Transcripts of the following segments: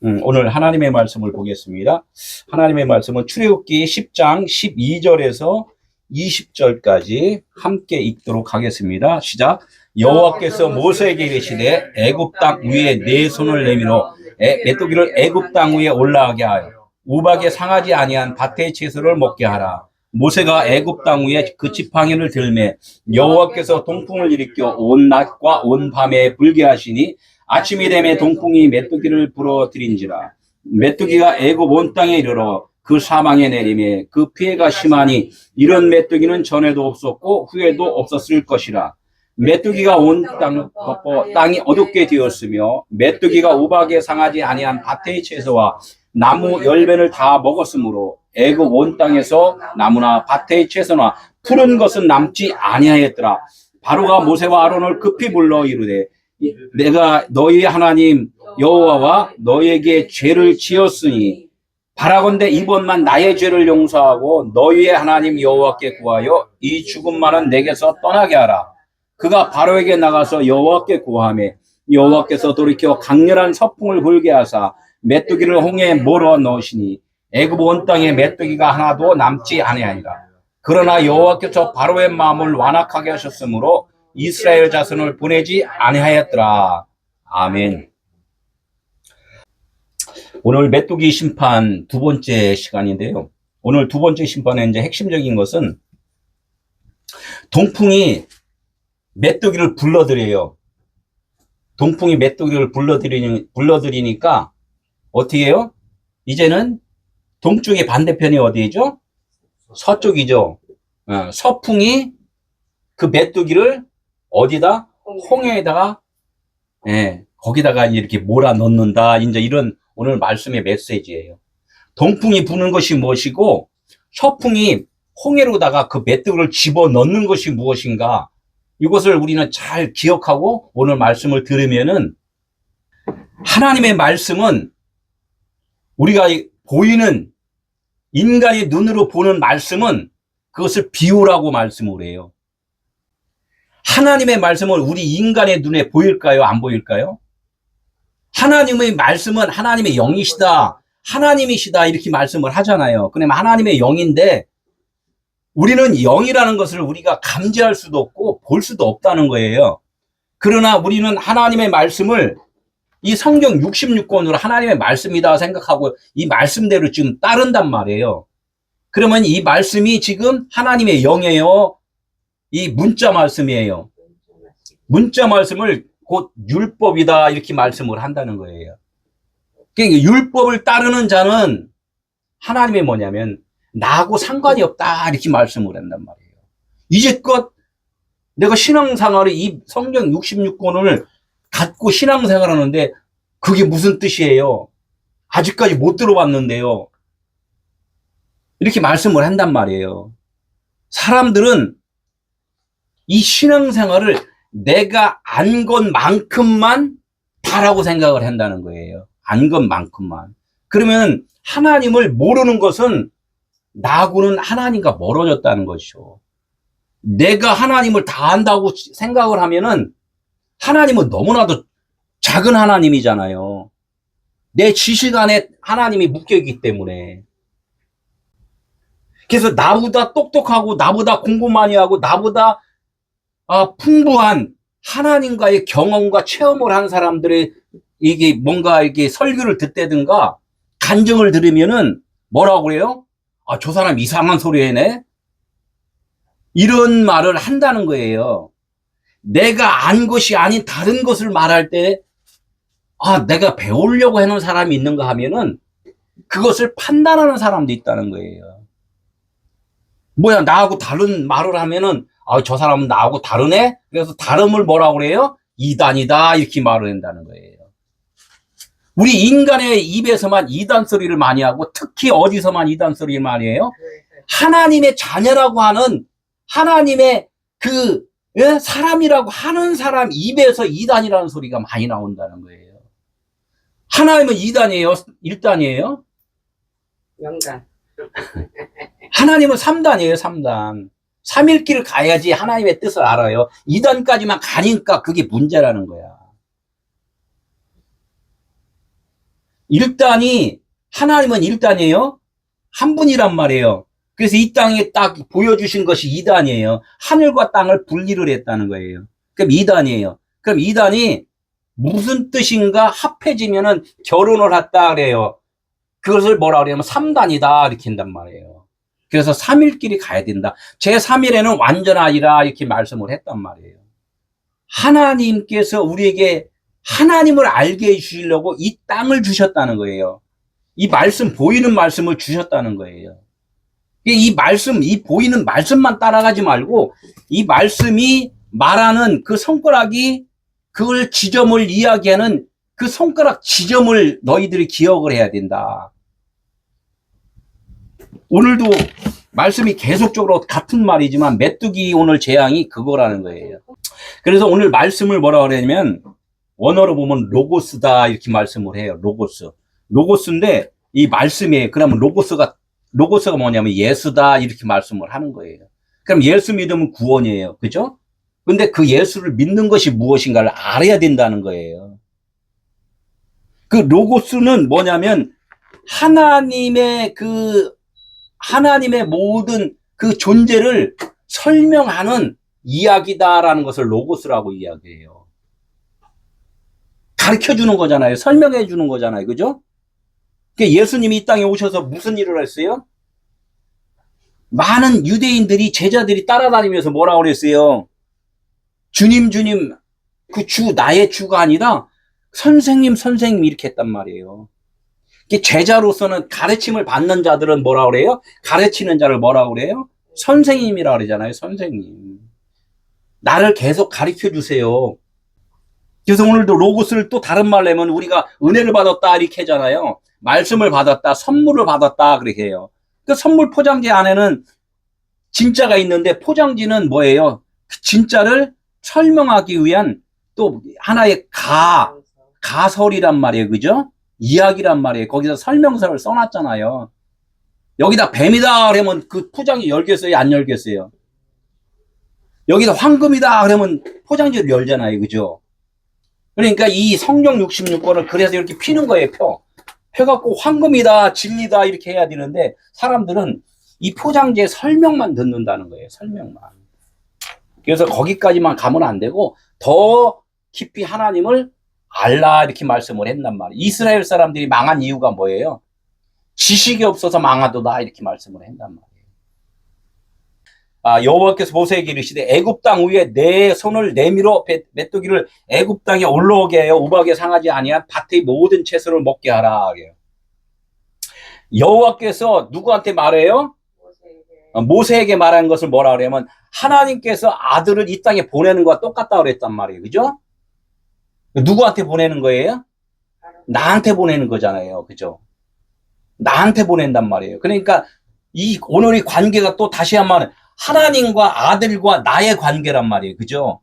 오늘 하나님의 말씀을 보겠습니다. 하나님의 말씀은 출애굽기 10장 12절에서 20절까지 함께 읽도록 하겠습니다. 시작. 여호와께서 모세에게 이르시되 애굽 땅 위에 네 손을 내밀어 메뚜기를 애굽 땅 위에 올라가게 하여 우박에 상하지 아니한 밭의 채소를 먹게 하라. 모세가 애굽 땅 위에 그 지팡이를 들매 여호와께서 동풍을 일으켜 온 낮과 온 밤에 불게 하시니 아침이 되매 동풍이 메뚜기를 불어들인지라. 메뚜기가 애굽 온 땅에 이르러 그 사방에 내리매 그 피해가 심하니 이런 메뚜기는 전에도 없었고 후에도 없었을 것이라. 메뚜기가 온 땅이 어둡게 되었으며 메뚜기가 우박에 상하지 아니한 밭의 채소와 나무 열매를 다 먹었으므로 애굽 온 땅에서 나무나 밭의 채소나 푸른 것은 남지 아니하였더라. 바로가 모세와 아론을 급히 불러 이르되 내가 너희 하나님 여호와와 너희에게 죄를 지었으니 바라건대 이번만 나의 죄를 용서하고 너희의 하나님 여호와께 구하여 이 죽음만은 내게서 떠나게 하라. 그가 바로에게 나가서 여호와께 구하매 여호와께서 돌이켜 강렬한 서풍을 불게 하사 메뚜기를 홍해에 몰아 넣으시니 애굽 온 땅에 메뚜기가 하나도 남지 아니하니라. 그러나 여호와께서 바로의 마음을 완악하게 하셨으므로 이스라엘 자손을 보내지 아니하였더라. 아멘. 오늘 메뚜기 심판 두 번째 시간인데요. 오늘 두 번째 심판의 이제 핵심적인 것은 동풍이 메뚜기를 불러들여요. 동풍이 메뚜기를 불러들이니까 어떻게 해요? 이제는 동쪽의 반대편이 어디죠? 서쪽이죠. 서풍이 그 메뚜기를 어디다? 홍해에다가, 거기다가 이렇게 몰아 넣는다. 이제 이런 오늘 말씀의 메시지예요. 동풍이 부는 것이 무엇이고, 서풍이 홍해로다가 그 메뚜기를 집어 넣는 것이 무엇인가? 이것을 우리는 잘 기억하고 오늘 말씀을 들으면은 하나님의 말씀은 우리가 보이는 인간의 눈으로 보는 말씀은 그것을 비유라고 말씀을 해요. 하나님의 말씀은 우리 인간의 눈에 보일까요? 안 보일까요? 하나님의 말씀은 하나님의 영이시다, 하나님이시다 이렇게 말씀을 하잖아요. 그러면 하나님의 영인데 우리는 영이라는 것을 우리가 감지할 수도 없고 볼 수도 없다는 거예요. 그러나 우리는 하나님의 말씀을 이 성경 66권으로 하나님의 말씀이다 생각하고 이 말씀대로 지금 따른단 말이에요. 그러면 이 말씀이 지금 하나님의 영이에요? 이 문자 말씀이에요. 문자 말씀을 곧 율법이다 이렇게 말씀을 한다는 거예요. 그러니까 율법을 따르는 자는 하나님의 뭐냐면 나하고 상관이 없다 이렇게 말씀을 한단 말이에요. 이제껏 내가 신앙생활을 이 성경 66권을 갖고 신앙생활 하는데 그게 무슨 뜻이에요? 아직까지 못 들어봤는데요. 이렇게 말씀을 한단 말이에요. 사람들은 이 신앙생활을 내가 안 것만큼만 다라고 생각을 한다는 거예요. 안 것만큼만. 그러면 하나님을 모르는 것은 나하고는 하나님과 멀어졌다는 것이죠. 내가 하나님을 다 안다고 생각을 하면은 하나님은 너무나도 작은 하나님이잖아요. 내 지식 안에 하나님이 묶여있기 때문에. 그래서 나보다 똑똑하고 나보다 공부 많이 하고 나보다 풍부한 하나님과의 경험과 체험을 한 사람들의 이게 뭔가 이렇게 설교를 듣다든가 간증을 들으면은 뭐라고 그래요? 저 사람 이상한 소리 해네? 이런 말을 한다는 거예요. 내가 안 것이 아닌 다른 것을 말할 때, 내가 배우려고 하는 사람이 있는가 하면은 그것을 판단하는 사람도 있다는 거예요. 뭐야, 나하고 다른 말을 하면은, 저 사람은 나하고 다르네? 그래서 다름을 뭐라고 그래요? 이단이다. 이렇게 말을 한다는 거예요. 우리 인간의 입에서만 이단 소리를 많이 하고 특히 어디서만 이단 소리를 많이 해요? 하나님의 자녀라고 하는 하나님의 사람이라고 하는 사람 입에서 이단이라는 소리가 많이 나온다는 거예요. 하나님은 2단이에요? 1단이에요? 0단. 하나님은 3단이에요, 3단. 3일길 가야지 하나님의 뜻을 알아요. 2단까지만 가니까 그게 문제라는 거야. 일단이, 하나님은 일단이에요. 한 분이란 말이에요. 그래서 이 땅에 딱 보여주신 것이 이단이에요. 하늘과 땅을 분리를 했다는 거예요. 그럼 이단이에요. 그럼 이단이 무슨 뜻인가 합해지면은 결혼을 했다 그래요. 그것을 뭐라 그러냐면 3단이다 이렇게 한단 말이에요. 그래서 3일끼리 가야 된다. 제3일에는 완전하리라 이렇게 말씀을 했단 말이에요. 하나님께서 우리에게 하나님을 알게 해주시려고 이 땅을 주셨다는 거예요. 이 말씀, 보이는 말씀을 주셨다는 거예요. 이 말씀, 이 보이는 말씀만 따라가지 말고 이 말씀이 말하는 그 손가락이 그걸 지점을 이야기하는 그 손가락 지점을 너희들이 기억을 해야 된다. 오늘도 말씀이 계속적으로 같은 말이지만 메뚜기 오늘 재앙이 그거라는 거예요. 그래서 오늘 말씀을 뭐라 그러냐면 원어로 보면 로고스다 이렇게 말씀을 해요. 로고스. 로고스인데 이 말씀이에요. 그러면 로고스가 뭐냐면 예수다 이렇게 말씀을 하는 거예요. 그럼 예수 믿으면 구원이에요. 그죠? 근데 그 예수를 믿는 것이 무엇인가를 알아야 된다는 거예요. 그 로고스는 뭐냐면 하나님의 모든 그 존재를 설명하는 이야기다라는 것을 로고스라고 이야기해요. 가르쳐 주는 거잖아요. 설명해 주는 거잖아요. 그죠? 예수님이 이 땅에 오셔서 무슨 일을 했어요? 많은 유대인들이, 제자들이 따라다니면서 뭐라고 그랬어요? 주님, 주님, 그 주, 나의 주가 아니라 선생님, 선생님 이렇게 했단 말이에요. 제자로서는 가르침을 받는 자들은 뭐라고 그래요? 가르치는 자를 뭐라고 그래요? 선생님이라고 그러잖아요. 선생님. 나를 계속 가르쳐 주세요. 그래서 오늘도 로고스를 또 다른 말로 하면 우리가 은혜를 받았다 이렇게 하잖아요. 말씀을 받았다, 선물을 받았다 그렇게 해요. 그 선물 포장지 안에는 진짜가 있는데 포장지는 뭐예요? 그 진짜를 설명하기 위한 또 하나의 가설이란 말이에요. 그죠? 이야기란 말이에요. 거기서 설명서를 써놨잖아요. 여기다 뱀이다 그러면 그 포장지 열겠어요? 안 열겠어요? 여기다 황금이다 그러면 포장지를 열잖아요. 그죠? 그러니까 이 성경 66권을 그래서 이렇게 피는 거예요. 펴갖고 황금이다, 진리다 이렇게 해야 되는데 사람들은 이 포장지의 설명만 듣는다는 거예요. 설명만. 그래서 거기까지만 가면 안 되고 더 깊이 하나님을 알라 이렇게 말씀을 했단 말이에요. 이스라엘 사람들이 망한 이유가 뭐예요? 지식이 없어서 망하도다 이렇게 말씀을 했단 말이에요. 여호와께서 모세에게 이르시되 애굽 땅 위에 내 손을 내밀어 메뚜기를 애굽 땅에 올라오게 하여 우박에 상하지 아니한 밭의 모든 채소를 먹게 하라. 여호와께서 누구한테 말해요? 모세에게 말한 것을 뭐라 그러냐면 하나님께서 아들을 이 땅에 보내는 것과 똑같다고 그랬단 말이에요. 그죠? 누구한테 보내는 거예요? 나한테 보내는 거잖아요. 그죠? 나한테 보낸단 말이에요. 그러니까 오늘 이 관계가 또 다시 한번 하나님과 아들과 나의 관계란 말이에요. 그죠?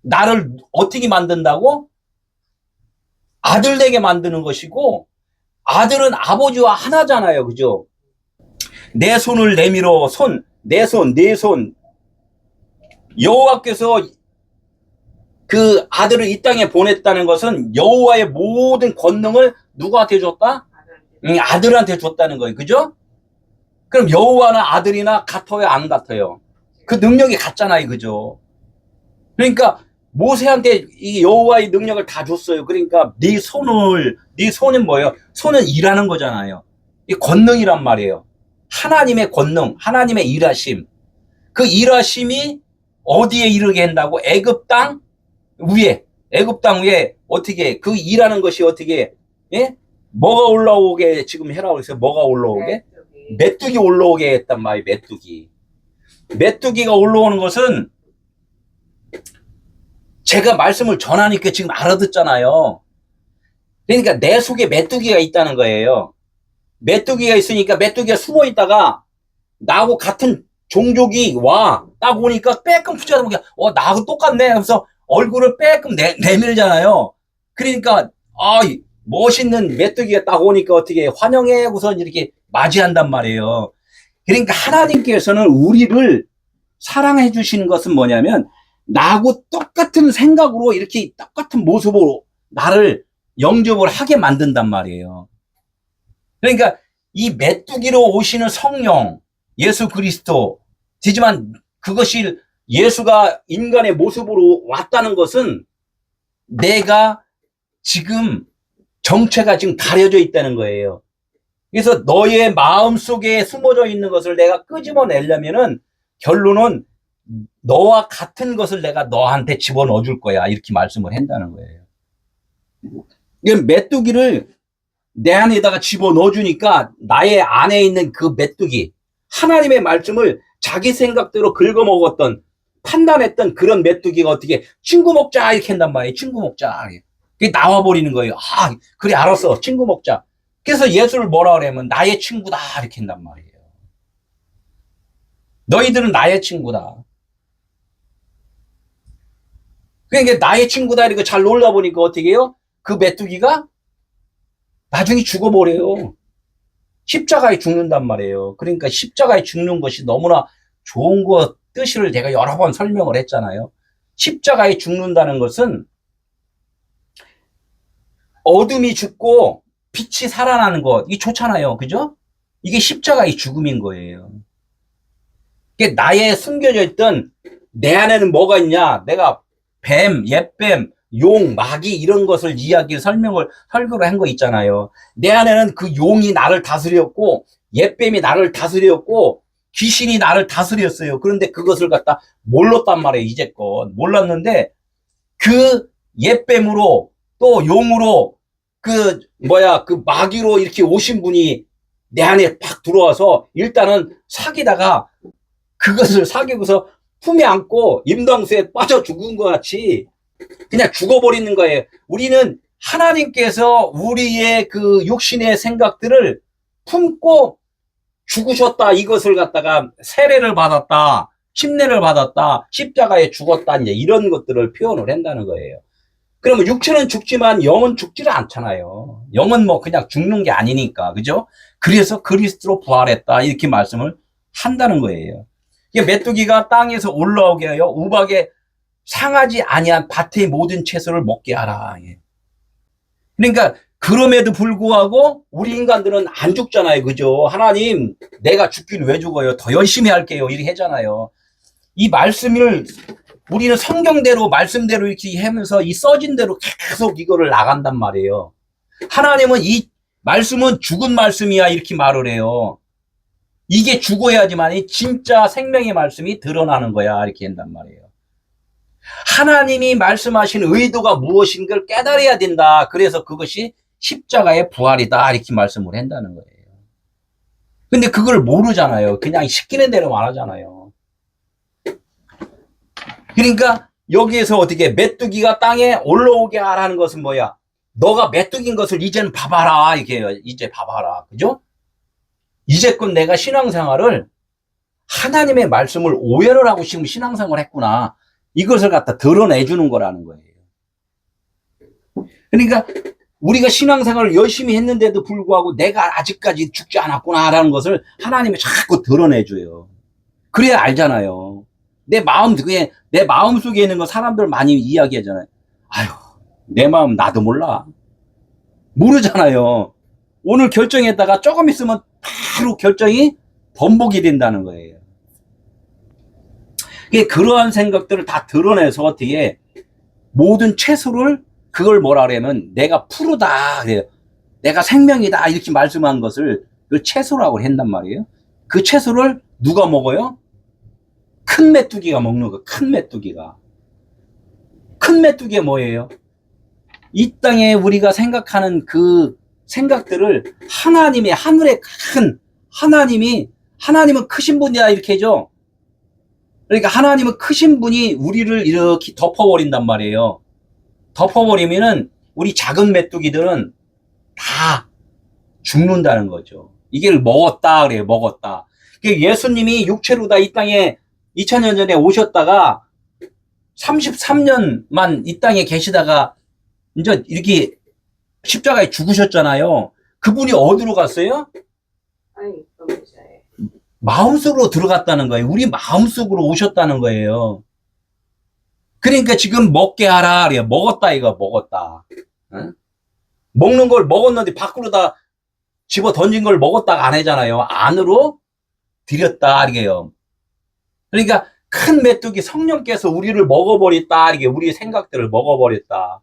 나를 어떻게 만든다고? 아들 되게 만드는 것이고 아들은 아버지와 하나잖아요. 그죠? 내 손을 내밀어 내 손 여호와께서 그 아들을 이 땅에 보냈다는 것은 여호와의 모든 권능을 누구한테 줬다? 아들한테 줬다는 거예요. 그죠? 그럼 여호와는 아들이나 같아요? 안 같아요? 그 능력이 같잖아요. 그죠? 그러니까 모세한테 이 여호와의 능력을 다 줬어요. 그러니까 네 손은 뭐예요? 손은 일하는 거잖아요. 이 권능이란 말이에요. 하나님의 권능, 하나님의 일하심. 그 일하심이 어디에 이르게 한다고? 애굽 땅 위에 어떻게 그 일하는 것이 어떻게 뭐가 올라오게 지금 해라고 했어요. 뭐가 올라오게? 메뚜기 올라오게 했단 말이에요. 메뚜기가 올라오는 것은 제가 말씀을 전하니까 지금 알아듣잖아요. 그러니까 내 속에 메뚜기가 있다는 거예요. 메뚜기가 있으니까 메뚜기가 숨어 있다가 나하고 같은 종족이 딱 오니까 빼끔 붙여서 나하고 똑같네 하면서 얼굴을 빼끔 내밀잖아요. 그러니까 멋있는 메뚜기가 딱 오니까 어떻게 환영해 우선 이렇게 맞이한단 말이에요. 그러니까 하나님께서는 우리를 사랑해 주시는 것은 뭐냐면 나하고 똑같은 생각으로 이렇게 똑같은 모습으로 나를 영접을 하게 만든단 말이에요. 그러니까 이 메뚜기로 오시는 성령, 예수 그리스도, 되지만 그것이 예수가 인간의 모습으로 왔다는 것은 내가 지금 정체가 지금 가려져 있다는 거예요. 그래서 너의 마음 속에 숨어져 있는 것을 내가 끄집어내려면은 결론은 너와 같은 것을 내가 너한테 집어넣어 줄 거야. 이렇게 말씀을 한다는 거예요. 메뚜기를 내 안에다가 집어넣어 주니까 나의 안에 있는 그 메뚜기, 하나님의 말씀을 자기 생각대로 긁어먹었던, 판단했던 그런 메뚜기가 어떻게 친구 먹자 이렇게 한단 말이에요. 친구 먹자. 그게 나와버리는 거예요. 아, 그래 알았어. 친구 먹자. 그래서 예수를 뭐라 그러면 나의 친구다 이렇게 한단 말이에요. 너희들은 나의 친구다. 그러니까 나의 친구다 이렇게 잘 놀다 보니까 어떻게 해요? 그 메뚜기가 나중에 죽어버려요. 십자가에 죽는단 말이에요. 그러니까 십자가에 죽는 것이 너무나 좋은 것 뜻을 제가 여러 번 설명을 했잖아요. 십자가에 죽는다는 것은 어둠이 죽고 빛이 살아나는 것, 이게 좋잖아요. 그죠? 이게 십자가의 죽음인 거예요. 이게 나의 숨겨져 있던 내 안에는 뭐가 있냐? 내가 뱀, 옛뱀, 용, 마귀 이런 것을 설교를 한 거 있잖아요. 내 안에는 그 용이 나를 다스렸고 옛뱀이 나를 다스렸고 귀신이 나를 다스렸어요. 그런데 그것을 갖다 몰랐단 말이에요. 이제껏 몰랐는데 그 옛뱀으로 또 용으로 그 마귀로 이렇게 오신 분이 내 안에 팍 들어와서 일단은 사귀다가 그것을 사귀고서 품에 안고 임당수에 빠져 죽은 것 같이 그냥 죽어버리는 거예요. 우리는 하나님께서 우리의 그 육신의 생각들을 품고 죽으셨다. 이것을 갖다가 세례를 받았다. 침례를 받았다. 십자가에 죽었다. 이제 이런 것들을 표현을 한다는 거예요. 그러면 육체는 죽지만 영은 죽지를 않잖아요. 영은 뭐 그냥 죽는 게 아니니까. 그죠? 그래서 그리스도로 부활했다. 이렇게 말씀을 한다는 거예요. 메뚜기가 땅에서 올라오게 하여 우박에 상하지 아니한 밭의 모든 채소를 먹게 하라. 그러니까 그럼에도 불구하고 우리 인간들은 안 죽잖아요. 그죠? 하나님, 내가 죽기를 왜 죽어요? 더 열심히 할게요. 이렇게 하잖아요. 이 말씀을 우리는 성경대로 말씀대로 이렇게 하면서 이 써진 대로 계속 이거를 나간단 말이에요. 하나님은 이 말씀은 죽은 말씀이야 이렇게 말을 해요. 이게 죽어야지만 진짜 생명의 말씀이 드러나는 거야 이렇게 한단 말이에요. 하나님이 말씀하신 의도가 무엇인 걸 깨달아야 된다. 그래서 그것이 십자가의 부활이다 이렇게 말씀을 한다는 거예요. 근데 그걸 모르잖아요. 그냥 시키는 대로 말하잖아요. 그러니까 여기에서 어떻게 메뚜기가 땅에 올라오게 하라는 것은 뭐야? 너가 메뚜기인 것을 이제는 봐봐라 이렇게 해요. 이제 봐봐라. 그죠? 이제껏 내가 신앙생활을 하나님의 말씀을 오해를 하고 지금 신앙생활을 했구나. 이것을 갖다 드러내주는 거라는 거예요. 그러니까 우리가 신앙생활을 열심히 했는데도 불구하고 내가 아직까지 죽지 않았구나라는 것을 하나님이 자꾸 드러내줘요. 그래야 알잖아요. 내 마음 속에 있는 거 사람들 많이 이야기하잖아요. 아유, 내 마음 나도 몰라. 모르잖아요. 오늘 결정했다가 조금 있으면 바로 결정이 번복이 된다는 거예요. 그러한 생각들을 다 드러내서 어떻게 모든 채소를 그걸 뭐라 그러면 내가 푸르다 그래요. 내가 생명이다 이렇게 말씀한 것을 그 채소라고 한단 말이에요. 그 채소를 누가 먹어요? 큰 메뚜기가 먹는 거. 큰 메뚜기가. 큰 메뚜기가 뭐예요? 이 땅에 우리가 생각하는 그 생각들을 하나님의 하늘의 큰 하나님은 크신 분이다 이렇게 해줘. 그러니까 하나님은 크신 분이 우리를 이렇게 덮어버린단 말이에요. 덮어버리면은 우리 작은 메뚜기들은 다 죽는다는 거죠. 이게 먹었다 그래요. 먹었다. 예수님이 육체로 다 이 땅에 2000년 전에 오셨다가 33년만 이 땅에 계시다가 이제 이렇게 십자가에 죽으셨잖아요. 그분이 어디로 갔어요? 마음속으로 들어갔다는 거예요. 우리 마음속으로 오셨다는 거예요. 그러니까 지금 먹게 하라 그래요. 먹었다 이거 먹었다. 응? 먹는 걸 먹었는데 밖으로 다 집어 던진 걸 먹었다가 안 하잖아요. 안으로 들였다 이게요. 그러니까 큰 메뚜기 성령께서 우리를 먹어버렸다 이게 우리의 생각들을 먹어버렸다.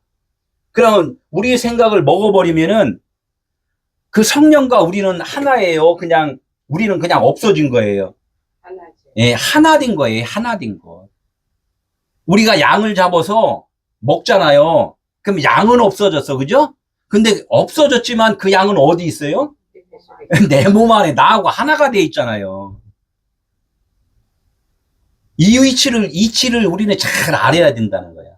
그러면 우리의 생각을 먹어버리면은 그 성령과 우리는 하나예요. 그냥 우리는 그냥 없어진 거예요. 하나지. 예, 하나 된 거예요. 하나 된 거. 우리가 양을 잡아서 먹잖아요. 그럼 양은 없어졌어, 그죠? 근데 없어졌지만 그 양은 어디 있어요? 내 몸 안에 나하고 하나가 돼 있잖아요. 이 이치를 우리는 잘 알아야 된다는 거야.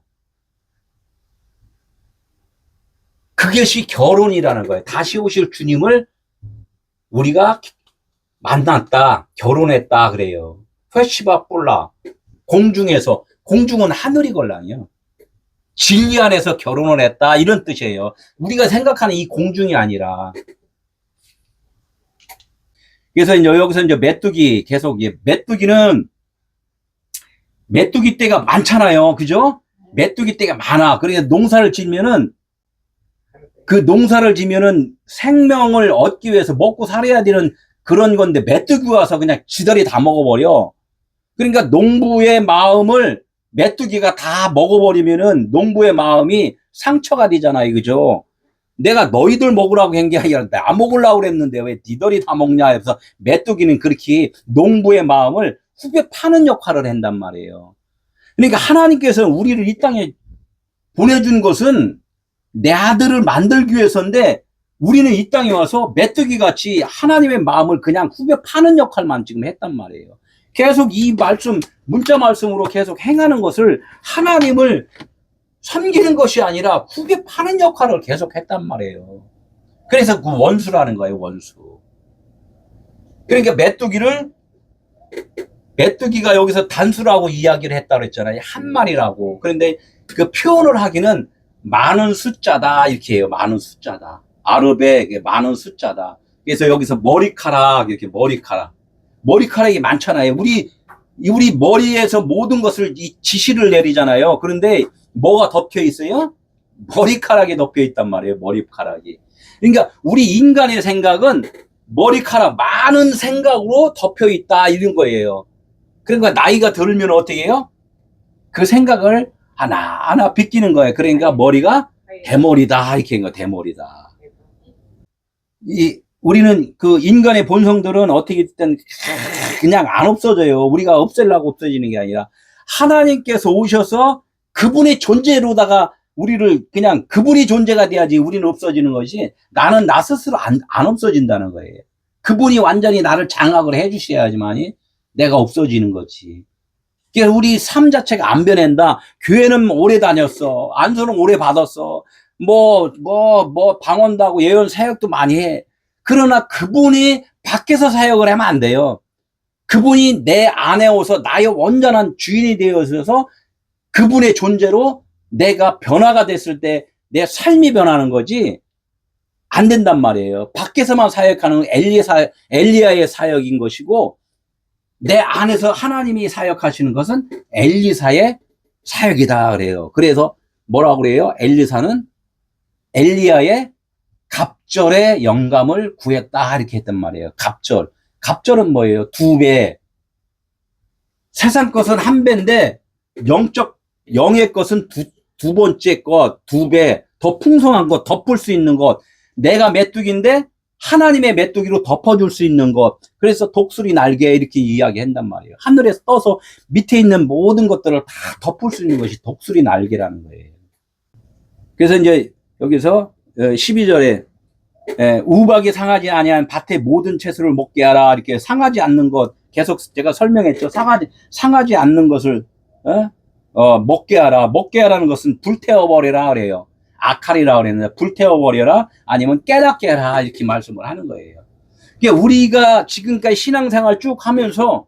그것이 결혼이라는 거예요. 다시 오실 주님을 우리가 만났다, 결혼했다 그래요. 회시바 뿔라 공중에서, 공중은 하늘이걸랑요. 진리 안에서 결혼을 했다 이런 뜻이에요. 우리가 생각하는 이 공중이 아니라. 그래서 이제 여기서 이제 메뚜기 계속 메뚜기는 메뚜기 떼가 많잖아요, 그죠? 메뚜기 떼가 많아. 그러니까 농사를 지면은 그 농사를 지면은 생명을 얻기 위해서 먹고 살아야 되는 그런 건데 메뚜기 와서 그냥 지들이 다 먹어버려. 그러니까 농부의 마음을 메뚜기가 다 먹어버리면은 농부의 마음이 상처가 되잖아요, 그죠? 내가 너희들 먹으라고 한 게 아니라 나 먹으려고 그랬는데 왜 니들이 다 먹냐 해서 메뚜기는 그렇게 농부의 마음을 후벼 파는 역할을 한단 말이에요. 그러니까 하나님께서 우리를 이 땅에 보내준 것은 내 아들을 만들기 위해서인데 우리는 이 땅에 와서 메뚜기 같이 하나님의 마음을 그냥 후벼 파는 역할만 지금 했단 말이에요. 계속 이 말씀, 문자 말씀으로 계속 행하는 것을 하나님을 섬기는 것이 아니라 후벼 파는 역할을 계속 했단 말이에요. 그래서 그 원수라는 거예요, 원수. 그러니까 메뚜기가 여기서 단수라고 이야기를 했다고 그랬잖아요. 한 마리라고. 그런데 그 표현을 하기는 많은 숫자다 이렇게 해요. 많은 숫자다. 아랍에 많은 숫자다. 그래서 여기서 머리카락 이렇게 머리카락이 많잖아요. 우리 머리에서 모든 것을 이 지시를 내리잖아요. 그런데 뭐가 덮여 있어요? 머리카락이 덮여 있단 말이에요. 머리카락이. 그러니까 우리 인간의 생각은 머리카락 많은 생각으로 덮여 있다 이런 거예요. 그러니까 나이가 들면 어떻게 해요? 그 생각을 하나하나 비끼는 거예요. 그러니까 머리가 대머리다 이렇게 한 거, 대머리다. 우리는 그 인간의 본성들은 어떻게 됐든 그냥 안 없어져요. 우리가 없애려고 없어지는 게 아니라 하나님께서 오셔서 그분의 존재로다가 우리를 그냥 그분이 존재가 돼야지 우리는 없어지는 것이 나는 나 스스로 안 없어진다는 거예요. 그분이 완전히 나를 장악을 해 주셔야지만이 내가 없어지는 거지. 그러니까 우리 삶 자체가 안 변한다. 교회는 오래 다녔어. 안수는 오래 받았어. 방언도 하고 예언 사역도 많이 해. 그러나 그분이 밖에서 사역을 하면 안 돼요. 그분이 내 안에 오서 나의 온전한 주인이 되어서 그분의 존재로 내가 변화가 됐을 때 내 삶이 변하는 거지 안 된단 말이에요. 밖에서만 사역하는 엘리야의 사역인 것이고 내 안에서 하나님이 사역하시는 것은 엘리사의 사역이다 그래요. 그래서 뭐라고 그래요? 엘리사는 엘리야의 갑절의 영감을 구했다 이렇게 했단 말이에요. 갑절은 뭐예요? 2배. 세상 것은 1배인데 영의 것은 두 번째 것 2배. 더 풍성한 것, 덮을 수 있는 것. 내가 메뚜기인데 하나님의 메뚜기로 덮어줄 수 있는 것. 그래서 독수리 날개 이렇게 이야기한단 말이에요. 하늘에서 떠서 밑에 있는 모든 것들을 다 덮을 수 있는 것이 독수리 날개라는 거예요. 그래서 이제 여기서 12절에 우박이 상하지 아니한 밭의 모든 채소를 먹게 하라. 이렇게 상하지 않는 것 계속 제가 설명했죠. 상하지 않는 것을 먹게 하라. 먹게 하라는 것은 불태워버려라 그래요. 악할이라 그랬는데 불태워버려라 아니면 깨닫게 해라 이렇게 말씀을 하는 거예요. 그러니까 우리가 지금까지 신앙생활 쭉 하면서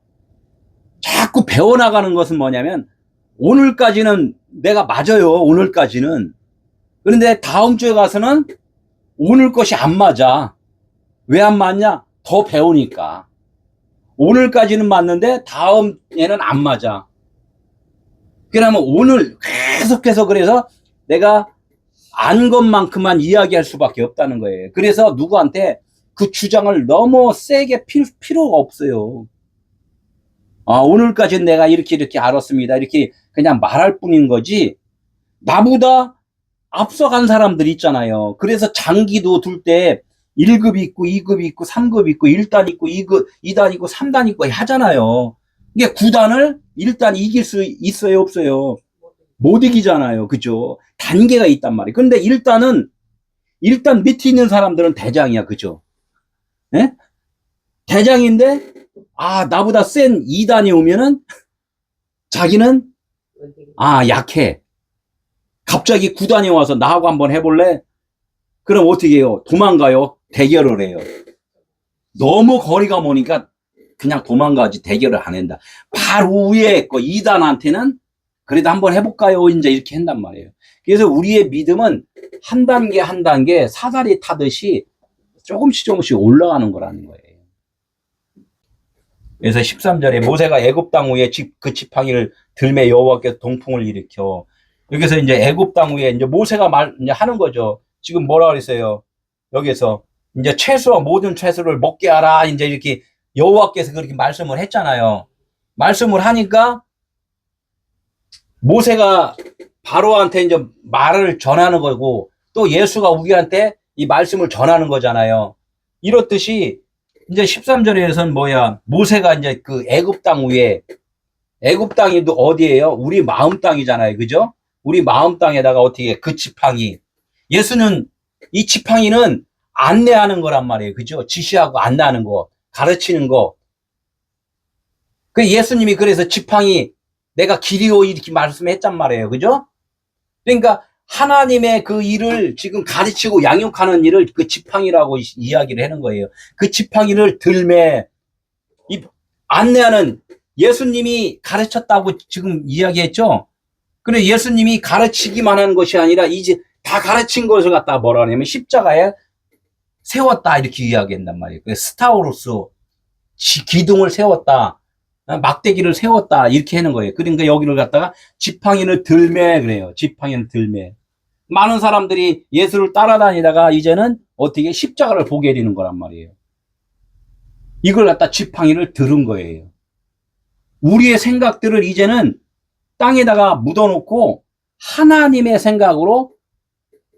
자꾸 배워나가는 것은 뭐냐면 오늘까지는 내가 맞아요. 오늘까지는. 그런데 다음 주에 가서는 오늘 것이 안 맞아. 왜 안 맞냐? 더 배우니까. 오늘까지는 맞는데 다음에는 안 맞아. 그러면 오늘 계속해서 그래서 내가 안 것만큼만 이야기할 수밖에 없다는 거예요. 그래서 누구한테 그 주장을 너무 세게 필요가 없어요. 아, 오늘까지는 내가 이렇게 알았습니다. 이렇게 그냥 말할 뿐인 거지. 나보다 앞서간 사람들 있잖아요. 그래서 장기도 둘 때 1급 있고 2급 있고 3급 있고 1단 있고 2급, 2단 있고 3단 있고 하잖아요. 이게 9단을 1단 이길 수 있어요, 없어요? 못 이기잖아요. 그죠? 단계가 있단 말이에요. 근데 1단 밑에 있는 사람들은 대장이야. 그죠? 예? 대장인데, 아, 나보다 센 2단이 오면은 자기는, 아, 약해. 갑자기 9단이 와서 나하고 한번 해볼래? 그럼 어떻게 해요? 도망가요? 대결을 해요. 너무 거리가 머니까 그냥 도망가지 대결을 안 한다. 바로 위에 거 2단한테는 그래도 한번 해볼까요? 이제 이렇게 한단 말이에요. 그래서 우리의 믿음은 한 단계 한 단계 사다리 타듯이 조금씩 올라가는 거라는 거예요. 그래서 13절에 모세가 애굽 땅 위에 그 지팡이를 들매 여호와께서 동풍을 일으켜. 여기서 이제 애굽 땅 위에 이제 모세가 이제 하는 거죠. 지금 뭐라 그랬어요? 여기서 이제 채소와 모든 채소를 먹게 하라. 이제 이렇게 여호와께서 그렇게 말씀을 했잖아요. 말씀을 하니까 모세가 바로한테 이제 말을 전하는 거고 또 예수가 우리한테 이 말씀을 전하는 거잖아요. 이렇듯이 이제 13절에서는 뭐야? 모세가 이제 그 애굽 땅 위에 애굽 땅이 또 어디예요? 우리 마음 땅이잖아요. 그죠? 우리 마음 땅에다가 어떻게 그 지팡이 예수는 이 지팡이는 안내하는 거란 말이에요. 그죠? 지시하고 안내하는 거, 가르치는 거. 그 예수님이 그래서 지팡이 내가 길이요 이렇게 말씀했단 말이에요. 그죠? 그러니까 하나님의 그 일을 지금 가르치고 양육하는 일을 그 지팡이라고 이야기를 하는 거예요. 그 지팡이를 들매 안내하는 예수님이 가르쳤다고 지금 이야기했죠. 그래 예수님이 가르치기만 하는 것이 아니라 이제 다 가르친 것을 갖다가 뭐라 하냐면 십자가에 세웠다 이렇게 이야기한단 말이에요. 스타우로스 기둥을 세웠다. 막대기를 세웠다 이렇게 하는 거예요. 그러니까 여기를 갖다가 지팡이를 들매 그래요. 지팡이를 들매. 많은 사람들이 예수를 따라다니다가 이제는 어떻게 십자가를 보게 되는 거란 말이에요. 이걸 갖다 지팡이를 들은 거예요. 우리의 생각들을 이제는 땅에다가 묻어놓고 하나님의 생각으로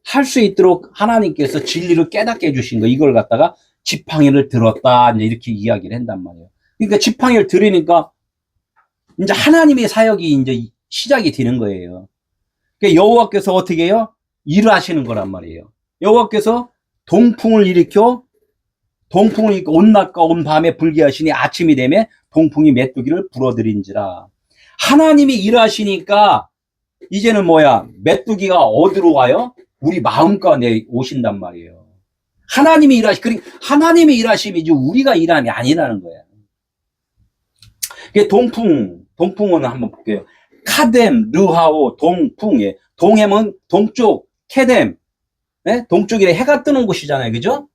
할 수 있도록 하나님께서 진리를 깨닫게 해주신 거. 이걸 갖다가 지팡이를 들었다 이제 이렇게 이야기를 한단 말이에요. 그러니까 지팡이를 들으니까 이제 하나님의 사역이 이제 시작이 되는 거예요. 그러니까 여호와께서 어떻게 해요? 일을 하시는 거란 말이에요. 여호와께서 동풍을 일으켜 온 낮과 온 밤에 불게 하시니 아침이 되면 동풍이 메뚜기를 불어들인지라. 하나님이 일하시니까 이제는 뭐야? 메뚜기가 어디로 와요? 우리 마음가운데 오신단 말이에요. 하나님이 하나님이 일하심이지 우리가 일함이 아니라는 거야. 동풍은 한번 볼게요. 카뎀, 르하오, 동풍. 동해면 동쪽, 케뎀. 네? 동쪽이래 해가 뜨는 곳이잖아요. 그죠?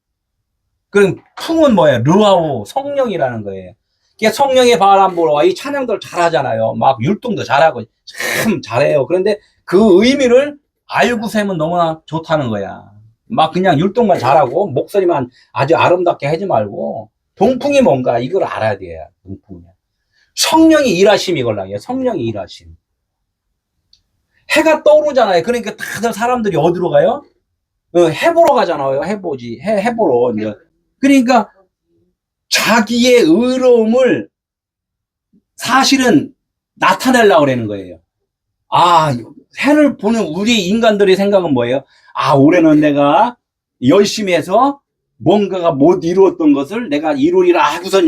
그럼 풍은 뭐예요? 르하오, 성령이라는 거예요. 성령의 바람 불어 와. 이 찬양들 잘하잖아요. 막 율동도 잘하고 참 잘해요. 그런데 그 의미를 알고 세면 너무나 좋다는 거야. 막 그냥 율동만 잘하고 목소리만 아주 아름답게 하지 말고 동풍이 뭔가 이걸 알아야 돼요. 동풍이. 성령이 일하심이걸랑요. 성령이 일하심. 해가 떠오르잖아요. 그러니까 다들 사람들이 어디로 가요? 해보러 가잖아요. 해보러. 이제. 그러니까 자기의 의로움을 사실은 나타내려고 그러는 거예요. 아, 해를 보는 우리 인간들의 생각은 뭐예요? 아, 올해는 내가 열심히 해서 뭔가가 못 이루었던 것을 내가 이루리라 하고선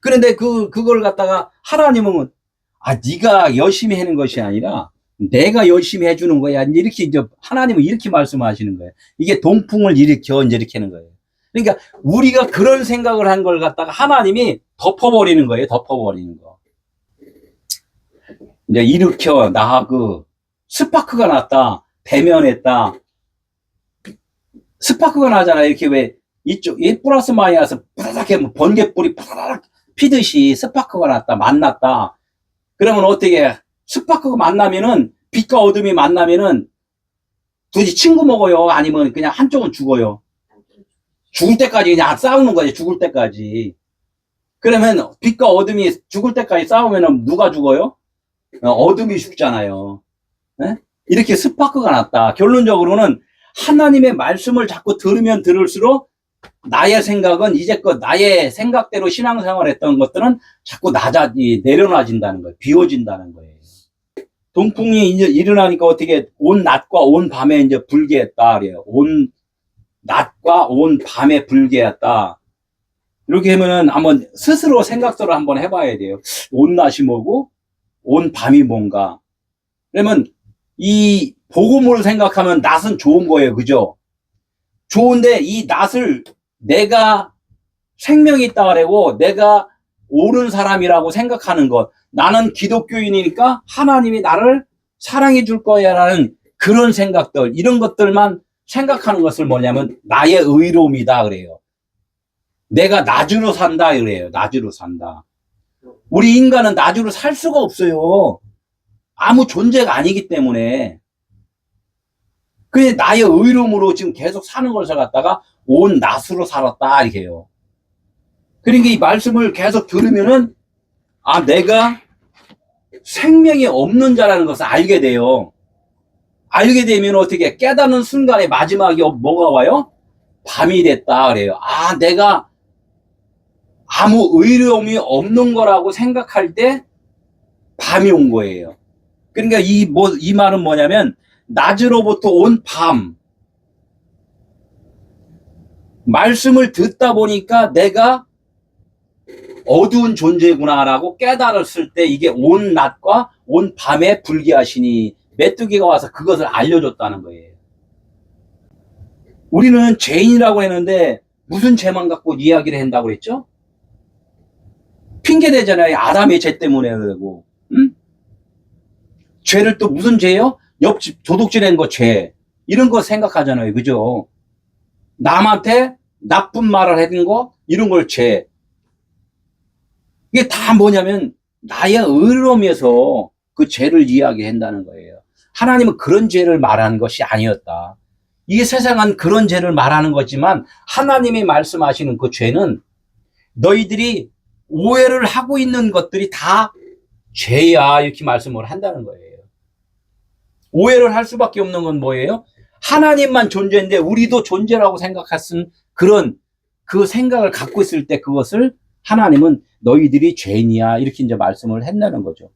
그런데 그걸 갖다가 하나님은 네가 열심히 하는 것이 아니라 내가 열심히 해주는 거야. 이렇게 이제 하나님은 이렇게 말씀하시는 거예요. 이게 동풍을 일으켜 이제 이렇게 하는 거예요. 그러니까 우리가 그런 생각을 한 걸 갖다가 하나님이 덮어버리는 거예요. 덮어버리는 거. 이제 일으켜 스파크가 났다. 배면했다. 스파크가 나잖아요. 이렇게 왜 이쪽 플러스 마이너스 뿌라닥 번개불이 뿌라닥 피듯이 스파크가 났다. 만났다. 그러면 어떻게 스파크가 만나면은 빛과 어둠이 만나면은 둘이 친구 먹어요? 아니면 그냥 한쪽은 죽어요? 죽을 때까지 그냥 싸우는 거지, 죽을 때까지. 그러면 빛과 어둠이 죽을 때까지 싸우면 누가 죽어요? 어둠이 죽잖아요. 네? 이렇게 스파크가 났다. 결론적으로는 하나님의 말씀을 자꾸 들으면 들을수록 나의 생각은 이제껏 나의 생각대로 신앙생활 했던 것들은 자꾸 내려놔진다는 거예요. 비워진다는 거예요. 동풍이 이제 일어나니까 어떻게 온 낮과 온 밤에 이제 불게 했다. 그래요. 온 낮과 온 밤에 불게 했다. 이렇게 하면은 한번 스스로 생각들을 한번 해봐야 돼요. 온 낮이 뭐고, 온 밤이 뭔가. 그러면 이 복음으로 생각하면 낮은 좋은 거예요. 그죠? 좋은데 이 낮을 내가 생명이 있다 그러고 내가 옳은 사람이라고 생각하는 것. 나는 기독교인이니까 하나님이 나를 사랑해 줄 거야 라는 그런 생각들, 이런 것들만 생각하는 것을 뭐냐면 나의 의로움이다 그래요. 내가 낮으로 산다 그래요. 낮으로 산다. 우리 인간은 낮으로 살 수가 없어요. 아무 존재가 아니기 때문에. 그냥 나의 의로움으로 지금 계속 사는 것을 갖다가 온 낮으로 살았다 이렇게 해요. 그러니까 이 말씀을 계속 들으면은 내가 생명이 없는 자라는 것을 알게 돼요. 알게 되면 어떻게 깨닫는 순간에 마지막에 뭐가 와요? 밤이 됐다 그래요. 내가 아무 의로움이 없는 거라고 생각할 때 밤이 온 거예요. 그러니까 이 말은 뭐냐면 낮으로부터 온 밤. 말씀을 듣다 보니까 내가 어두운 존재구나라고 깨달았을 때 이게 온 낮과 온 밤에 불게 하시니 메뚜기가 와서 그것을 알려줬다는 거예요. 우리는 죄인이라고 했는데 무슨 죄만 갖고 이야기를 한다고 그랬죠? 핑계대잖아요. 아담의 죄 때문에 그러고. 응? 죄를 또 무슨 죄예요? 옆집 도둑질한 거 죄. 이런 거 생각하잖아요. 그죠? 남한테 나쁜 말을 했는 거 이런 걸 죄. 이게 다 뭐냐면 나의 의로움에서 그 죄를 이야기한다는 거예요. 하나님은 그런 죄를 말하는 것이 아니었다. 이 세상은 그런 죄를 말하는 거지만 하나님이 말씀하시는 그 죄는 너희들이 오해를 하고 있는 것들이 다 죄야 이렇게 말씀을 한다는 거예요. 오해를 할 수밖에 없는 건 뭐예요? 하나님만 존재인데 우리도 존재라고 생각했은 그런 그 생각을 갖고 있을 때 그것을 하나님은 너희들이 죄인이야 이렇게 이제 말씀을 한다는 거죠.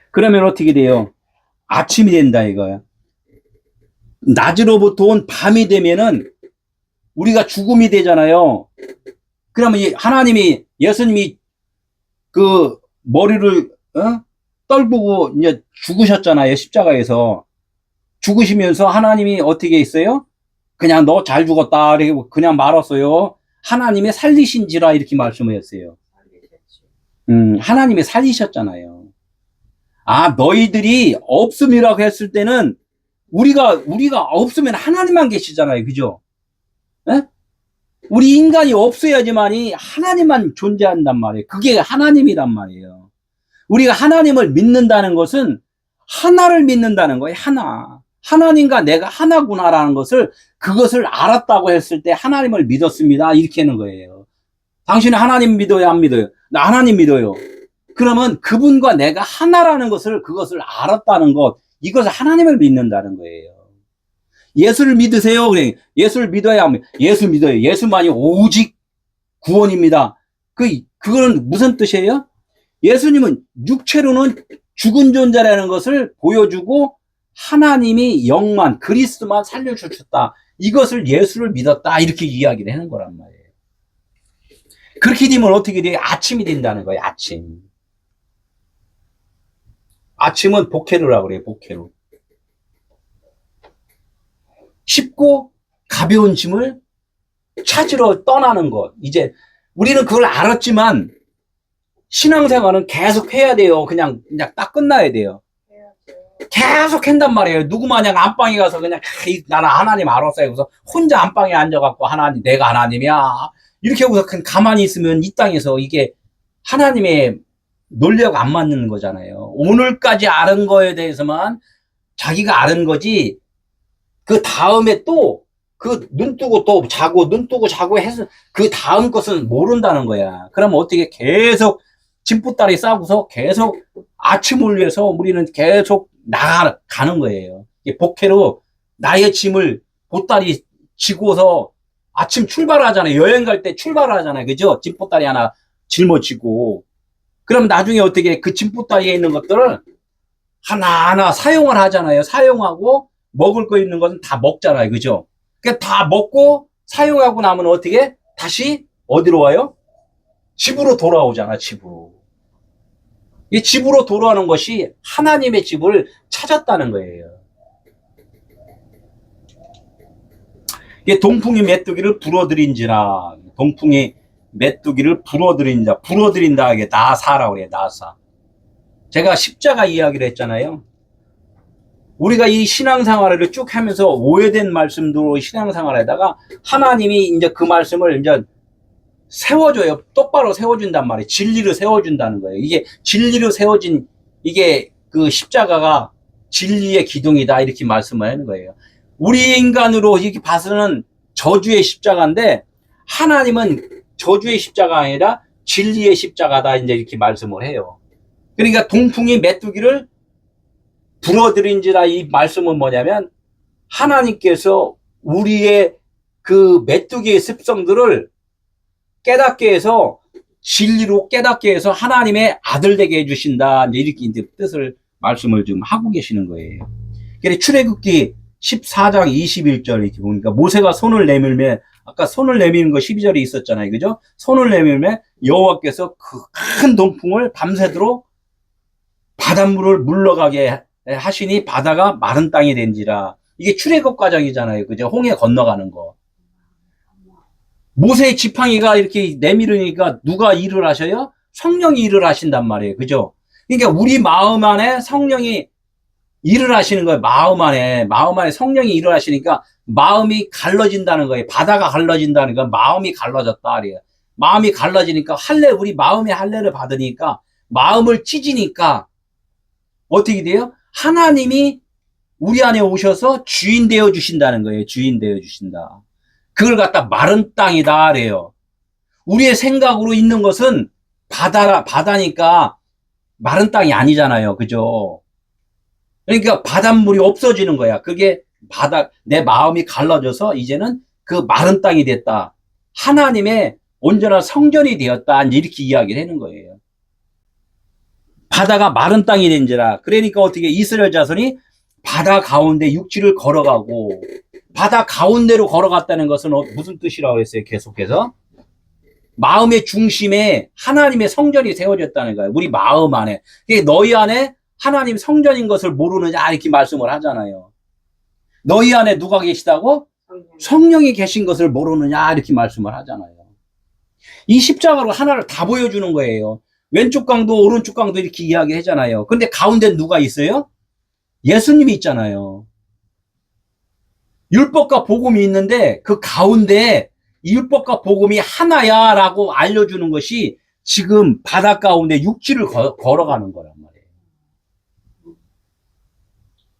그러면 어떻게 돼요? 아침이 된다 이거야. 낮으로부터 온 밤이 되면은 우리가 죽음이 되잖아요. 그러면 하나님이 예수님이 그 머리를 떨구고 이제 죽으셨잖아요. 십자가에서 죽으시면서 하나님이 어떻게 했어요? 그냥 너 잘 죽었다 이렇게 그냥 말았어요. 하나님이 살리신지라 이렇게 말씀을 했어요. 하나님이 살리셨잖아요. 너희들이 없음이라고 했을 때는 우리가 없으면 하나님만 계시잖아요. 그죠? 에? 우리 인간이 없어야지만이 하나님만 존재한단 말이에요. 그게 하나님이란 말이에요. 우리가 하나님을 믿는다는 것은 하나를 믿는다는 거예요. 하나님과 내가 하나구나라는 그것을 알았다고 했을 때 하나님을 믿었습니다. 이렇게 하는 거예요. 당신은 하나님 믿어요? 안 믿어요? 나 하나님 믿어요. 그러면 그분과 내가 하나라는 그것을 알았다는 것, 이것을 하나님을 믿는다는 거예요. 예수를 믿으세요? 그래. 예수를 믿어야 합니다. 예수 믿어요. 예수만이 오직 구원입니다. 그거는 무슨 뜻이에요? 예수님은 육체로는 죽은 존재라는 것을 보여주고 하나님이 영만, 그리스도만 살려주셨다. 이것을 예수를 믿었다. 이렇게 이야기를 하는 거란 말이에요. 그렇게 되면 어떻게 돼요? 아침이 된다는 거예요. 아침. 아침은 복회루라고 그래요. 복회루. 쉽고 가벼운 짐을 찾으러 떠나는 것. 이제 우리는 그걸 알았지만 신앙생활은 계속 해야 돼요. 그냥 딱 끝나야 돼요. 계속 한단 말이에요. 누구 마냥 안방에 가서 그냥 나는 하나님 알았어요. 그래서 혼자 안방에 앉아갖고 내가 하나님이야. 이렇게 하고서 그냥 가만히 있으면 이 땅에서 이게 하나님의 논리하고 안 맞는 거잖아요. 오늘까지 아는 거에 대해서만 자기가 아는 거지, 그 다음에 또, 그 눈 뜨고 또 자고, 눈 뜨고 자고 해서 그 다음 것은 모른다는 거야. 그러면 어떻게 계속 짐부따리 싸고서 계속 아침을 위해서 우리는 계속 나가는 거예요. 복회로 나의 짐을 보따리 지고서 아침 출발하잖아요. 여행 갈 때 출발하잖아요. 그죠? 짐보따리 하나 짊어지고. 그럼 나중에 어떻게 그 짐보따리에 있는 것들을 하나하나 사용을 하잖아요. 사용하고 먹을 거 있는 것은 다 먹잖아요. 그죠? 그러니까 다 먹고 사용하고 나면 어떻게 다시 어디로 와요? 집으로 돌아오잖아. 집으로. 이 집으로 돌아오는 것이 하나님의 집을 찾았다는 거예요. 이게 동풍이 메뚜기를 불어들인지라. 동풍이 메뚜기를 불어들인다. 불어들인다. 이게 나사라고 그래요. 나사. 제가 십자가 이야기를 했잖아요. 우리가 이 신앙생활을 쭉 하면서 오해된 말씀도 신앙생활에다가 하나님이 이제 그 말씀을 이제 세워줘요. 똑바로 세워준단 말이에요. 진리로 세워준다는 거예요. 이게 진리로 세워진, 이게 그 십자가가 진리의 기둥이다. 이렇게 말씀을 하는 거예요. 우리 인간으로 이렇게 봐서는 저주의 십자가인데, 하나님은 저주의 십자가가 아니라 진리의 십자가다. 이제 이렇게 말씀을 해요. 그러니까 동풍이 메뚜기를 불어들인지라, 이 말씀은 뭐냐면, 하나님께서 우리의 그 메뚜기의 습성들을 깨닫게 해서, 진리로 깨닫게 해서 하나님의 아들 되게 해주신다. 이렇게 이제 뜻을, 말씀을 지금 하고 계시는 거예요. 그래서 출애굽기 14장 21절 이렇게 보니까 모세가 손을 내밀며, 아까 손을 내미는 거 12절에 있었잖아요. 그죠? 손을 내밀며 여호와께서 그 큰 동풍을 밤새도록 바닷물을 물러가게 하시니 바다가 마른 땅이 된지라. 이게 출애굽 과정이잖아요. 그죠? 홍해 건너가는 거. 모세의 지팡이가 이렇게 내밀으니까 누가 일을 하셔요? 성령이 일을 하신단 말이에요. 그죠? 그러니까 우리 마음 안에 성령이 일을 하시는 거예요. 마음 안에 성령이 일을 하시니까 마음이 갈라진다는 거예요. 바다가 갈라진다는 건 마음이 갈라졌다. 그래요. 마음이 갈라지니까 우리 마음의 할례를 받으니까 마음을 찢으니까 어떻게 돼요? 하나님이 우리 안에 오셔서 주인 되어 주신다는 거예요. 주인 되어 주신다. 그걸 갖다 마른 땅이다. 그래요. 우리의 생각으로 있는 것은 바다니까 마른 땅이 아니잖아요. 그죠? 그러니까 바닷물이 없어지는 거야. 그게 내 마음이 갈라져서 이제는 그 마른 땅이 됐다. 하나님의 온전한 성전이 되었다. 이렇게 이야기를 하는 거예요. 바다가 마른 땅이 된지라. 그러니까 어떻게 이스라엘 자손이 바다 가운데 육지를 걸어가고, 바다 가운데로 걸어갔다는 것은 무슨 뜻이라고 했어요? 계속해서 마음의 중심에 하나님의 성전이 세워졌다는 거예요. 우리 마음 안에. 너희 안에 하나님 성전인 것을 모르느냐 이렇게 말씀을 하잖아요. 너희 안에 누가 계시다고? 성령이 계신 것을 모르느냐 이렇게 말씀을 하잖아요. 이 십자가로 하나를 다 보여주는 거예요. 왼쪽 강도 오른쪽 강도 이렇게 이야기하잖아요. 근데 가운데 누가 있어요? 예수님이 있잖아요. 율법과 복음이 있는데 그 가운데 율법과 복음이 하나야 라고 알려주는 것이 지금 바다 가운데 육지를 걸어가는 거란 말이에요.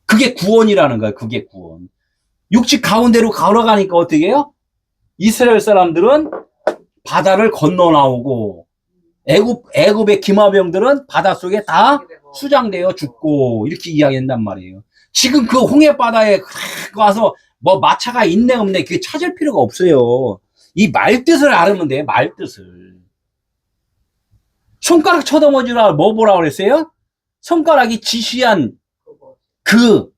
그게 구원이라는 거예요. 그게 구원. 육지 가운데로 걸어가니까 어떻게 해요? 이스라엘 사람들은 바다를 건너 나오고, 애굽의 기마병들은 바닷속에 다 수장되어 죽고, 이렇게 이야기한단 말이에요. 지금 그 홍해 바다에 가서 뭐 마차가 있네 없네 그게 찾을 필요가 없어요. 이 말뜻을 알으면 돼요. 말뜻을. 손가락 쳐다보지라 뭐 보라고 그랬어요? 손가락이 지시한 그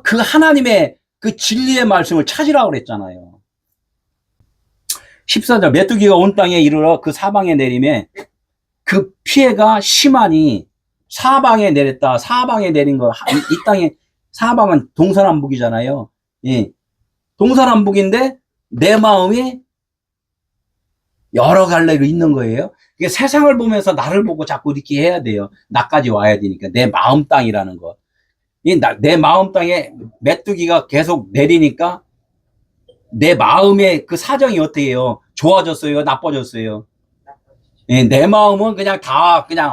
하나님의 그 진리의 말씀을 찾으라고 그랬잖아요. 14절 메뚜기가 온 땅에 이르러 그 사방에 내림에 그 피해가 심하니 사방에 내렸다. 사방에 내린 거, 이 땅에 사방은 동서남북이잖아요. 예. 동서남북인데 내 마음이 여러 갈래로 있는 거예요. 이게 세상을 보면서 나를 보고 자꾸 이렇게 해야 돼요. 나까지 와야 되니까. 내 마음 땅이라는 거. 내 마음 땅에 메뚜기가 계속 내리니까 내 마음의 그 사정이 어떻게 해요? 좋아졌어요? 나빠졌어요? 예, 내 마음은 그냥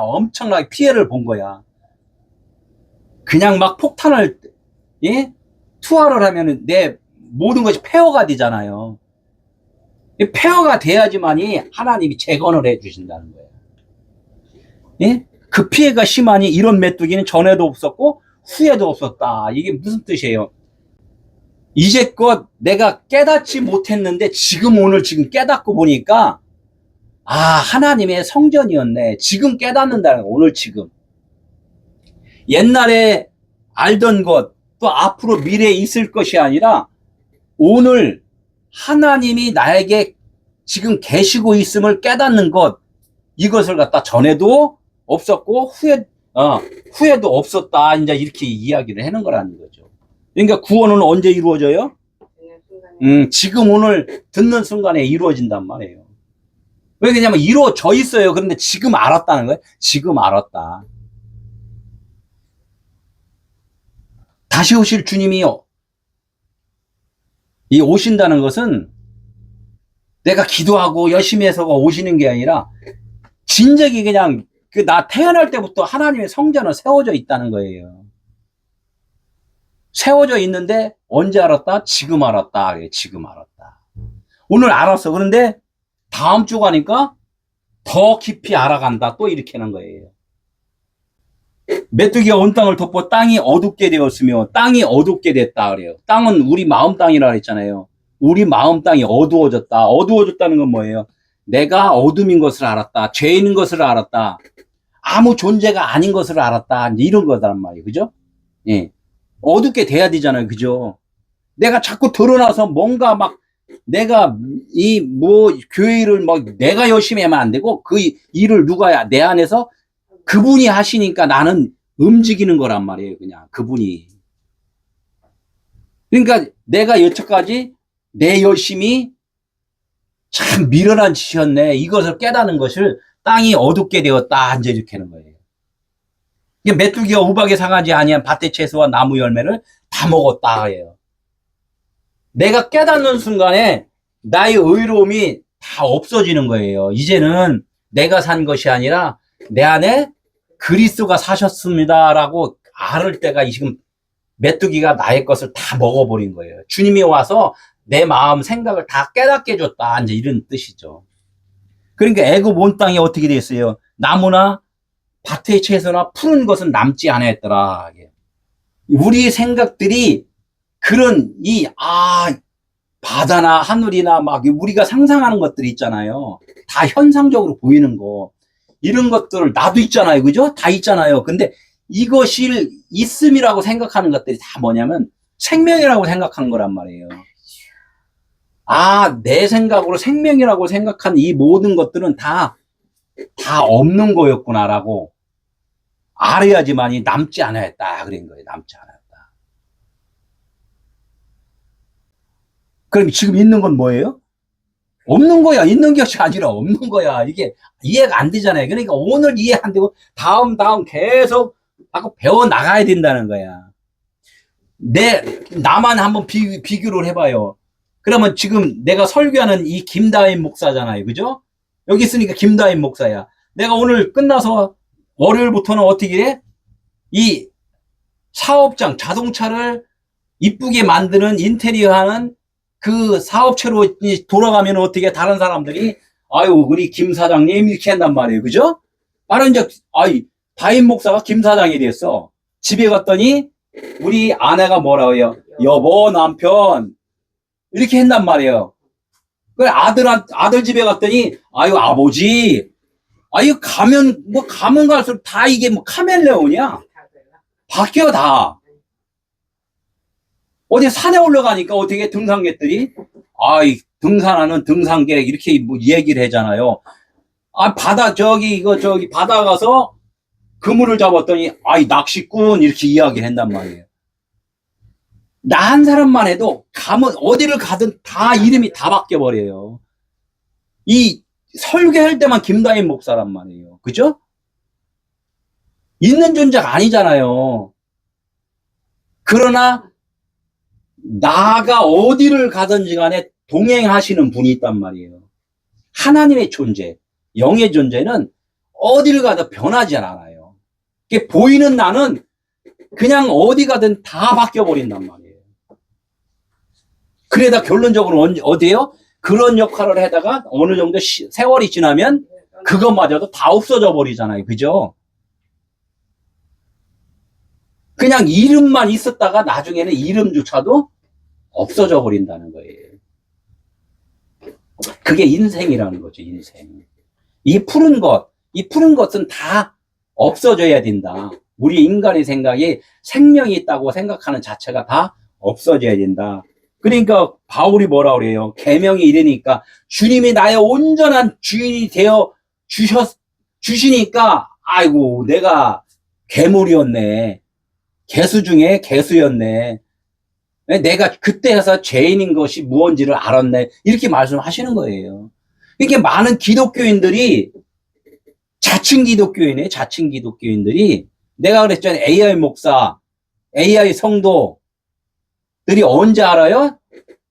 엄청나게 피해를 본 거야. 그냥 막 폭탄을 예? 투하를 하면은 내 모든 것이 폐허가 되잖아요. 이 폐허가 돼야지만이 하나님이 재건을 해 주신다는 거예요. 예? 그 피해가 심하니 이런 메뚜기는 전에도 없었고 후에도 없었다. 이게 무슨 뜻이에요? 이제껏 내가 깨닫지 못했는데 지금 오늘 지금 깨닫고 보니까 아, 하나님의 성전이었네. 지금 깨닫는다는 거, 오늘 지금. 옛날에 알던 것, 또 앞으로 미래에 있을 것이 아니라 오늘 하나님이 나에게 지금 계시고 있음을 깨닫는 것, 이것을 갖다 전에도 없었고 후에도 없었다. 이제 이렇게 이야기를 하는 거라는 거죠. 그러니까 구원은 언제 이루어져요? 지금 오늘 듣는 순간에 이루어진단 말이에요. 왜냐면 이루어져 있어요. 그런데 지금 알았다는 거예요. 지금 알았다. 다시 오실 주님이요. 이 오신다는 것은 내가 기도하고 열심히 해서가 오시는 게 아니라 진작에 그냥 나 태어날 때부터 하나님의 성전은 세워져 있다는 거예요. 세워져 있는데 언제 알았다? 지금 알았다. 지금 알았다. 오늘 알았어. 그런데 다음 주 가니까 더 깊이 알아간다. 또 이렇게 하는 거예요. 메뚜기가 온 땅을 덮고 땅이 어둡게 되었으며 땅이 어둡게 됐다 그래요. 땅은 우리 마음 땅이라 그랬잖아요. 우리 마음 땅이 어두워졌다. 어두워졌다는 건 뭐예요? 내가 어둠인 것을 알았다. 죄인 것을 알았다. 아무 존재가 아닌 것을 알았다. 이제 이런 거란 말이에요. 그죠? 예. 어둡게 돼야 되잖아요. 그죠? 내가 자꾸 드러나서 뭔가 막 내가 교회 일을 막 내가 열심히 하면 안 되고 그 일을 누가 내 안에서 그분이 하시니까 나는 움직이는 거란 말이에요. 그냥 그분이. 그러니까 내가 여태까지 내 열심이 참 미련한 짓이었네. 이것을 깨닫는 것을 땅이 어둡게 되었다. 이제 이렇게 하는 거예요. 이게 메뚜기가 우박에 상하지 아니한 밭의 채소와 나무 열매를 다 먹었다. 해요. 내가 깨닫는 순간에 나의 의로움이 다 없어지는 거예요. 이제는 내가 산 것이 아니라 내 안에 그리스도가 사셨습니다라고 알을 때가 지금 메뚜기가 나의 것을 다 먹어버린 거예요. 주님이 와서 내 마음 생각을 다 깨닫게 해줬다. 이제 이런 뜻이죠. 그러니까 애굽 온 땅이 어떻게 됐어요? 나무나 밭의 채소나 푸른 것은 남지 않았더라. 우리의 생각들이 그런 바다나 하늘이나 막 우리가 상상하는 것들이 있잖아요. 다 현상적으로 보이는 거. 이런 것들 나도 있잖아요. 그죠? 다 있잖아요. 근데 이것이 있음이라고 생각하는 것들이 다 뭐냐면 생명이라고 생각하는 거란 말이에요. 내 생각으로 생명이라고 생각한 이 모든 것들은 다 없는 거였구나라고 알아야지만이 남지 않았다. 그런 거예요. 남지 않았다. 그럼 지금 있는 건 뭐예요? 없는 거야. 있는 것이 아니라 없는 거야. 이게 이해가 안 되잖아요. 그러니까 오늘 이해 안 되고 다음 계속 배워 나가야 된다는 거야. 나만 한번 비교를 해봐요. 그러면 지금 내가 설교하는 이 김다인 목사잖아요. 그죠? 여기 있으니까 김다인 목사야. 내가 오늘 끝나서 월요일부터는 어떻게 해? 이 사업장, 자동차를 이쁘게 만드는 인테리어 하는 그 사업체로 돌아가면 어떻게 다른 사람들이 우리 김 사장님 이렇게 한단 말이에요. 그죠? 바로 이제 다인 목사가 김 사장이 됐어. 집에 갔더니 우리 아내가 뭐라고 해요? 여보, 남편 이렇게 한단 말이에요. 그 아들 집에 갔더니 아버지 가면 갈수록 다 이게 카멜레온이야. 바뀌어 다. 어디 산에 올라가니까 어떻게 등산객들이 등산하는 등산객 이렇게 얘기를 하잖아요. 바다 가서 그물을 잡았더니 낚시꾼 이렇게 이야기를 한단 말이에요. 나 한 사람만 해도 어디를 가든 다 이름이 다 바뀌어 버려요. 이 설교할 때만 김다인 목사란 말이에요. 그죠? 있는 존재가 아니잖아요. 그러나 나가 어디를 가든지 간에 동행하시는 분이 있단 말이에요. 하나님의 존재, 영의 존재는 어디를 가도 변하지 않아요. 보이는 나는 그냥 어디 가든 다 바뀌어버린단 말이에요. 그래다 결론적으로 어디에요? 그런 역할을 하다가 어느 정도 세월이 지나면 그것마저도 다 없어져 버리잖아요. 그죠? 그냥 이름만 있었다가 나중에는 이름조차도 없어져 버린다는 거예요. 그게 인생이라는 거죠, 인생. 이 푸른 것은 다 없어져야 된다. 우리 인간의 생각에 생명이 있다고 생각하는 자체가 다 없어져야 된다. 그러니까 바울이 뭐라 그래요? 계명이 이르니까 주님이 나의 온전한 주인이 되어 주시니까 아이고 내가 괴물이었네. 개수 중에 개수였네. 내가 그때 해서 죄인인 것이 무언지를 알았네. 이렇게 말씀하시는 거예요. 이렇게 많은 기독교인들이 자칭 기독교인들이 내가 그랬잖아요. AI 목사, AI 성도들이 언제 알아요?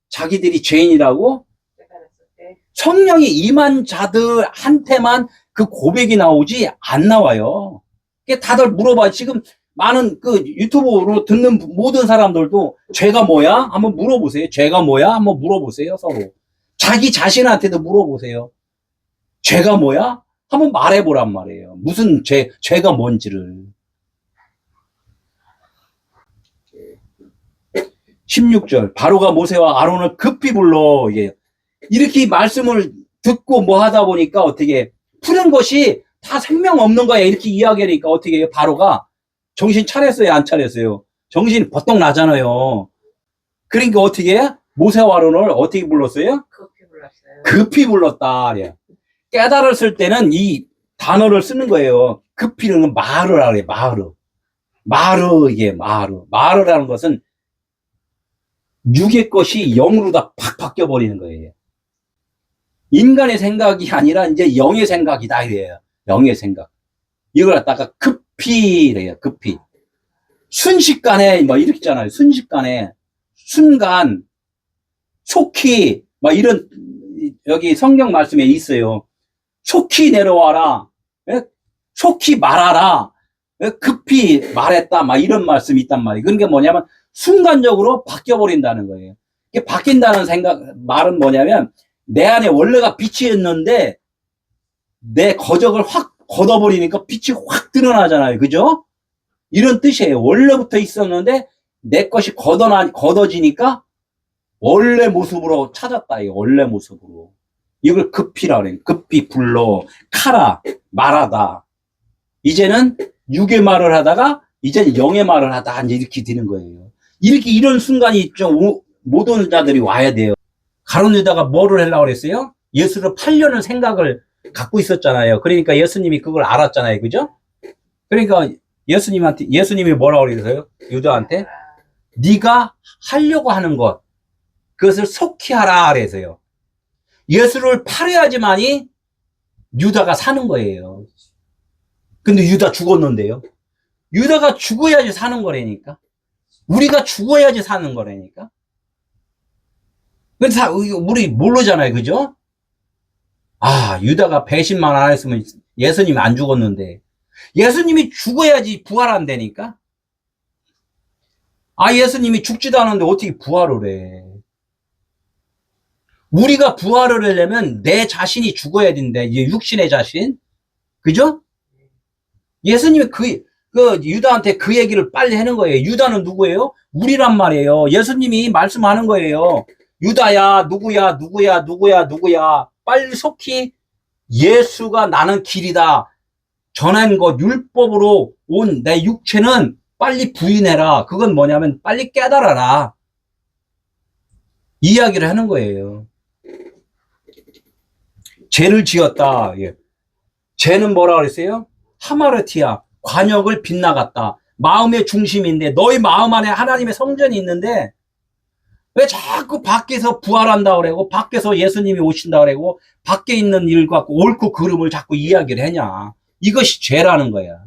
자기들이 죄인이라고? 성령이 임한 자들한테만 그 고백이 나오지 안 나와요. 다들 물어봐요. 지금 많은 그 유튜브로 듣는 모든 사람들도 죄가 뭐야? 한번 물어보세요. 죄가 뭐야? 한번 물어보세요. 서로. 자기 자신한테도 물어보세요. 죄가 뭐야? 한번 말해보란 말이에요. 무슨 죄가 뭔지를. 16절. 바로가 모세와 아론을 급히 불러. 이렇게 말씀을 듣고 뭐 하다 보니까 어떻게 푸른 것이 다 생명 없는 거야. 이렇게 이야기하니까 어떻게 해요? 바로가 정신 차렸어요? 안 차렸어요? 정신 버떡 나잖아요. 그러니까 어떻게 해? 모세와 아론을 어떻게 불렀어요? 급히 불렀어요. 급히 불렀다. 깨달았을 때는 이 단어를 쓰는 거예요. 급히는 마르라 그래. 마르라는 것은 육의 것이 영으로 다 팍 바뀌어 버리는 거예요. 인간의 생각이 아니라 이제 영의 생각이다 이래요. 영의 생각. 이걸 갖다가 급히 이래요. 급히. 순식간에 뭐 이렇게 있잖아요. 순식간에 순간 속히 막 이런 여기 성경 말씀에 있어요. 속히 내려와라. 속히 말하라. 급히 말했다. 막 이런 말씀이 있단 말이에요. 그러니까 뭐냐면 순간적으로 바뀌어버린다는 거예요. 이게 바뀐다는 말은 뭐냐면 내 안에 원래가 빛이었는데 내 거적을 확 걷어버리니까 빛이 확 드러나잖아요. 그죠? 이런 뜻이에요. 원래부터 있었는데 내 것이 걷어지니까 원래 모습으로 찾았다. 원래 모습으로. 이걸 급히라 그래요. 급히 불러 카라 말하다. 이제는 육의 말을 하다가 이제는 영의 말을 하다. 이제 이렇게 되는 거예요. 이렇게 이런 순간이 좀 모든 자들이 와야 돼요. 가룟 유다가 뭐를 하려고 그랬어요? 예수를 팔려는 생각을 갖고 있었잖아요. 그러니까 예수님이 그걸 알았잖아요. 그죠? 그러니까 예수님이 뭐라고 그랬어요? 유다한테 네가 하려고 하는 것 그것을 속히 하라 그래서요. 예수를 팔아야지만이 유다가 사는 거예요. 근데 유다 죽었는데요. 유다가 죽어야지 사는 거라니까. 우리가 죽어야지 사는 거라니까. 그래서 우리 모르잖아요. 그죠? 아, 유다가 배신만 안 했으면 예수님이 안 죽었는데. 예수님이 죽어야지 부활한다니까. 아, 예수님이 죽지도 않았는데 어떻게 부활을 해. 우리가 부활을 하려면 내 자신이 죽어야 된대. 육신의 자신. 그죠? 예수님이 유다한테 그 얘기를 빨리 하는 거예요. 유다는 누구예요? 우리란 말이에요. 예수님이 말씀하는 거예요. 유다야, 누구야. 빨리 속히 예수가 나는 길이다. 전한 것, 율법으로 온 내 육체는 빨리 부인해라. 그건 뭐냐면 빨리 깨달아라. 이야기를 하는 거예요. 죄를 지었다. 죄는 뭐라 그랬어요? 하마르티아, 관역을 빗나갔다. 마음의 중심인데 너희 마음 안에 하나님의 성전이 있는데 왜 자꾸 밖에서 부활한다 그러고 밖에서 예수님이 오신다 그러고 밖에 있는 일 갖고 옳고 그름을 자꾸 이야기를 하냐. 이것이 죄라는 거야.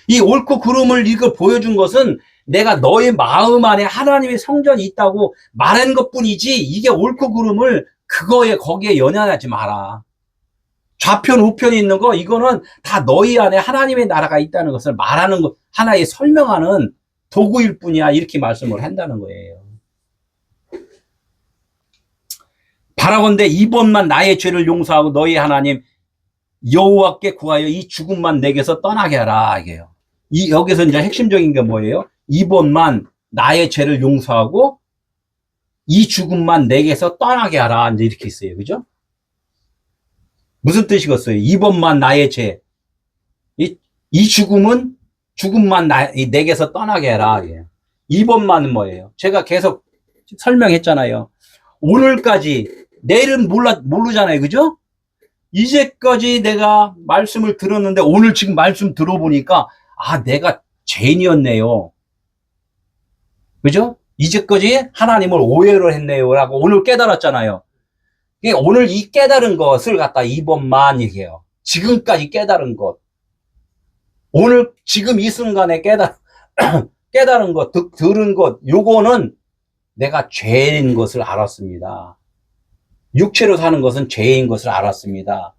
이 옳고 그름을 이걸 보여준 것은 내가 너의 마음 안에 하나님의 성전이 있다고 말한 것뿐이지 이게 옳고 그름을 거기에 연연하지 마라. 좌편, 우편이 있는 거, 이거는 다 너희 안에 하나님의 나라가 있다는 것을 말하는 거, 하나의 설명하는 도구일 뿐이야. 이렇게 말씀을 한다는 거예요. 바라건대 이번만 나의 죄를 용서하고 너희 하나님 여호와께 구하여 이 죽음만 내게서 떠나게 하라. 이게요. 여기서 이제 핵심적인 게 뭐예요? 이번만 나의 죄를 용서하고 이 죽음만 내게서 떠나게 하라. 이제 이렇게 있어요. 그죠? 무슨 뜻이겠어요? 이번만 나의 죄. 이 죽음만 내게서 떠나게 해라. 이번만은 뭐예요? 제가 계속 설명했잖아요. 오늘까지, 내일은 모르잖아요. 그죠? 이제까지 내가 말씀을 들었는데 오늘 지금 말씀 들어보니까 내가 죄인이었네요. 그죠? 이제까지 하나님을 오해를 했네요. 라고 오늘 깨달았잖아요. 오늘 이 깨달은 것을 갖다 이번만 얘기해요. 지금까지 깨달은 것. 오늘 지금 이 순간에 깨달은 것, 들은 것, 요거는 내가 죄인 것을 알았습니다. 육체로 사는 것은 죄인 것을 알았습니다.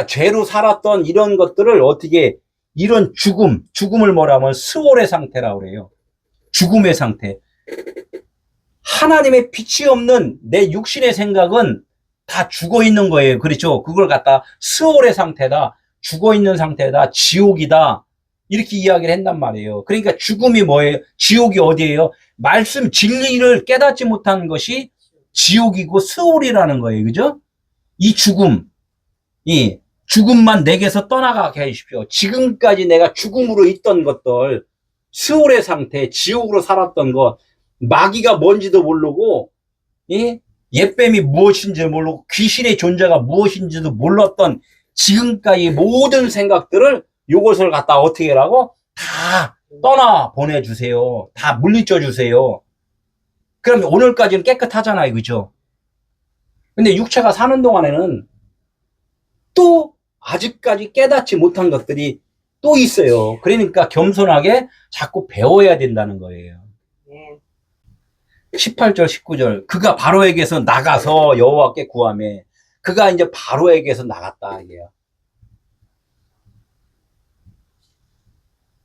죄로 살았던 이런 것들을 어떻게, 이런 죽음을 뭐라면 스월의 상태라고 그래요. 죽음의 상태. 하나님의 빛이 없는 내 육신의 생각은 다 죽어 있는 거예요. 그렇죠? 그걸 갖다 스월의 상태다, 죽어 있는 상태다, 지옥이다, 이렇게 이야기를 한단 말이에요. 그러니까 죽음이 뭐예요? 지옥이 어디예요? 말씀 진리를 깨닫지 못한 것이 지옥이고 스월이라는 거예요. 그죠? 이 죽음만 내게서 떠나가게 해주십시오. 지금까지 내가 죽음으로 있던 것들, 스월의 상태, 지옥으로 살았던 것, 마귀가 뭔지도 모르고, 옛뱀이 무엇인지 모르고, 귀신의 존재가 무엇인지도 몰랐던 지금까지 모든 생각들을 요것을 갖다 어떻게 하라고? 다 떠나 보내주세요. 다 물리쳐 주세요. 그럼 오늘까지는 깨끗하잖아요. 그죠? 근데 육체가 사는 동안에는 또 아직까지 깨닫지 못한 것들이 또 있어요. 그러니까 겸손하게 자꾸 배워야 된다는 거예요. 18절, 19절. 그가 바로에게서 나가서 여호와께 구하매. 그가 이제 바로에게서 나갔다. 이게요.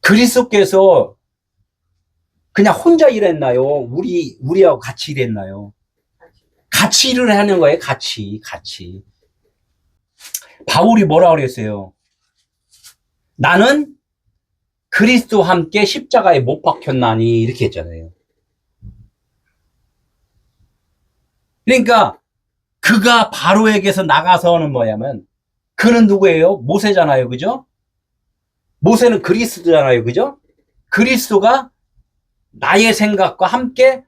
그리스도께서 그냥 혼자 일했나요? 우리하고 같이 일했나요? 같이 일을 하는 거예요. 같이. 바울이 뭐라고 그랬어요? 나는 그리스도와 함께 십자가에 못 박혔나니, 이렇게 했잖아요. 그러니까 그가 바로에게서 나가서는 뭐냐면, 그는 누구예요? 모세잖아요. 그죠? 모세는 그리스도잖아요. 그죠? 그리스도가 나의 생각과 함께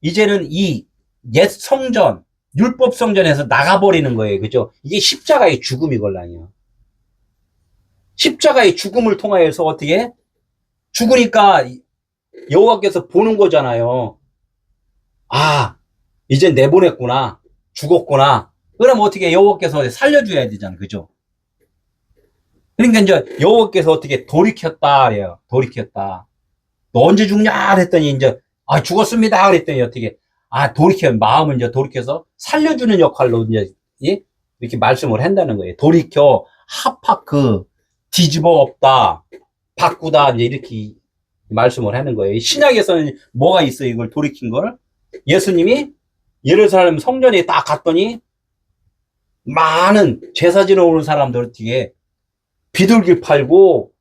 이제는 이 옛 성전, 율법 성전에서 나가버리는 거예요. 그죠? 이게 십자가의 죽음이걸랑요. 십자가의 죽음을 통하여서 어떻게? 죽으니까 여호와께서 보는 거잖아요. 이제 내보냈구나. 죽었구나. 그럼 어떻게 여호와께서 살려줘야 되잖아요. 그죠? 그러니까 이제 여호와께서 어떻게 돌이켰다. 그래요. 돌이켰다. 너 언제 죽냐? 했더니 이제, 죽었습니다. 그랬더니 어떻게, 마음을 이제 돌이켜서 살려주는 역할로 이제, 이렇게 말씀을 한다는 거예요. 돌이켜, 뒤집어 엎다, 바꾸다, 이제 이렇게 말씀을 하는 거예요. 신약에서는 뭐가 있어요? 이걸 돌이킨 걸? 예수님이 예루살렘 성전에 딱 갔더니 많은 제사 지러 오는 사람들 어떻게 비둘기 팔고,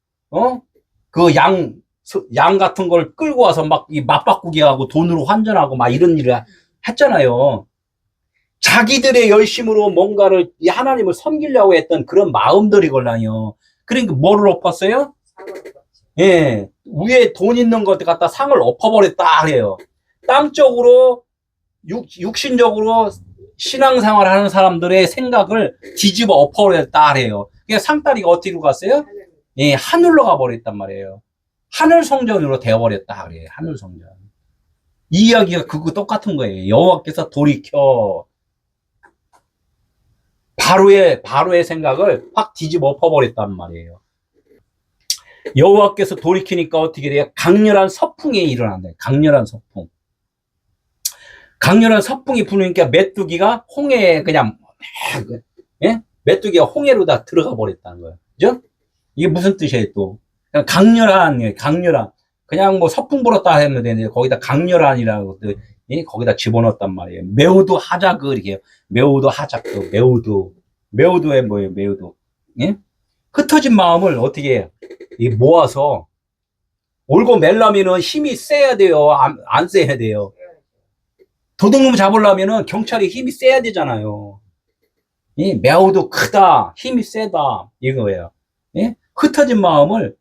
그 양 같은 걸 끌고 와서 막 맞바꾸기 하고 돈으로 환전하고 막 이런 일을 했잖아요. 자기들의 열심으로 뭔가를 하나님을 섬기려고 했던 그런 마음들이걸랑요. 그러니까 뭐를 엎었어요? 예, 위에 돈 있는 것 갖다 상을 엎어버렸다 그래요. 땅적으로 육신적으로 신앙생활 하는 사람들의 생각을 뒤집어 엎어버렸다 그래요. 그러니까 상다리가 어디로 갔어요? 예, 하늘로 가버렸단 말이에요. 하늘 성전으로 되어버렸다 그래요. 하늘 성전. 이 이야기가 그거 똑같은 거예요. 여호와께서 돌이켜 바로의 생각을 확 뒤집어 엎어버렸단 말이에요. 여호와께서 돌이키니까 어떻게 돼요? 강렬한 서풍이 일어난다. 강렬한 서풍. 강렬한 서풍이 부니까 메뚜기가 홍해에 그냥 예? 메뚜기가 홍해로 다 들어가 버렸다는 거예요. 그죠? 이게 무슨 뜻이에요, 또? 그냥 강렬한, 강렬한. 그냥 뭐 서풍 불었다 하면 되는데, 거기다 강렬한이라고, 예? 거기다 집어넣었단 말이에요. 매우도 하자그, 이렇게. 매우도 하자그, 매우도. 매우도에 뭐예요, 매우도. 예? 흩어진 마음을 어떻게 해요? 모아서, 올고 멜라면은 힘이 세야 돼요? 안 세야 돼요? 도둑놈 잡으려면은 경찰이 힘이 세야 되잖아요. 이 매우도 크다, 힘이 세다, 이거예요. 예? 흩어진 마음을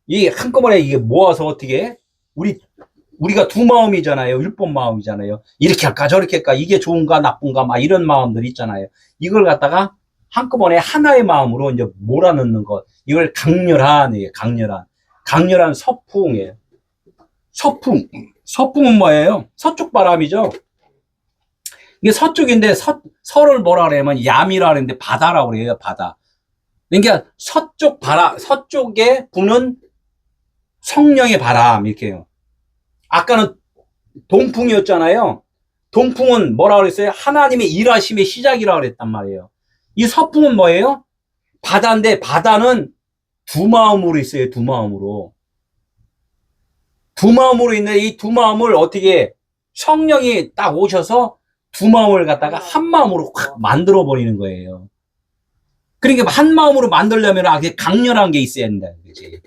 이 한꺼번에 이게 모아서 어떻게 해? 우리가 두 마음이잖아요. 율법 마음이잖아요. 이렇게 할까 저렇게 할까 이게 좋은가 나쁜가 막 이런 마음들 있잖아요. 이걸 갖다가 한꺼번에 하나의 마음으로 이제 몰아넣는 것. 이걸 강렬한 서풍이에요. 서풍은 뭐예요? 서쪽 바람이죠. 이게 서쪽인데 서를 뭐라 그러냐면 야미라 그러는데 바다라고 그래요. 바다. 그러니까 서쪽에 부는 성령의 바람 이렇게요. 아까는 동풍이었잖아요. 동풍은 뭐라 그랬어요? 하나님의 일하심의 시작이라고 그랬단 말이에요. 이 서풍은 뭐예요? 바다인데 바다는 두 마음으로 있어요. 두 마음으로. 두 마음으로 있는데 이 두 마음을 어떻게 성령이 딱 오셔서 두 마음을 갖다가 한 마음으로 확 만들어 버리는 거예요. 그러니까 한 마음으로 만들려면 아주 강렬한 게 있어야 된다. 그렇지?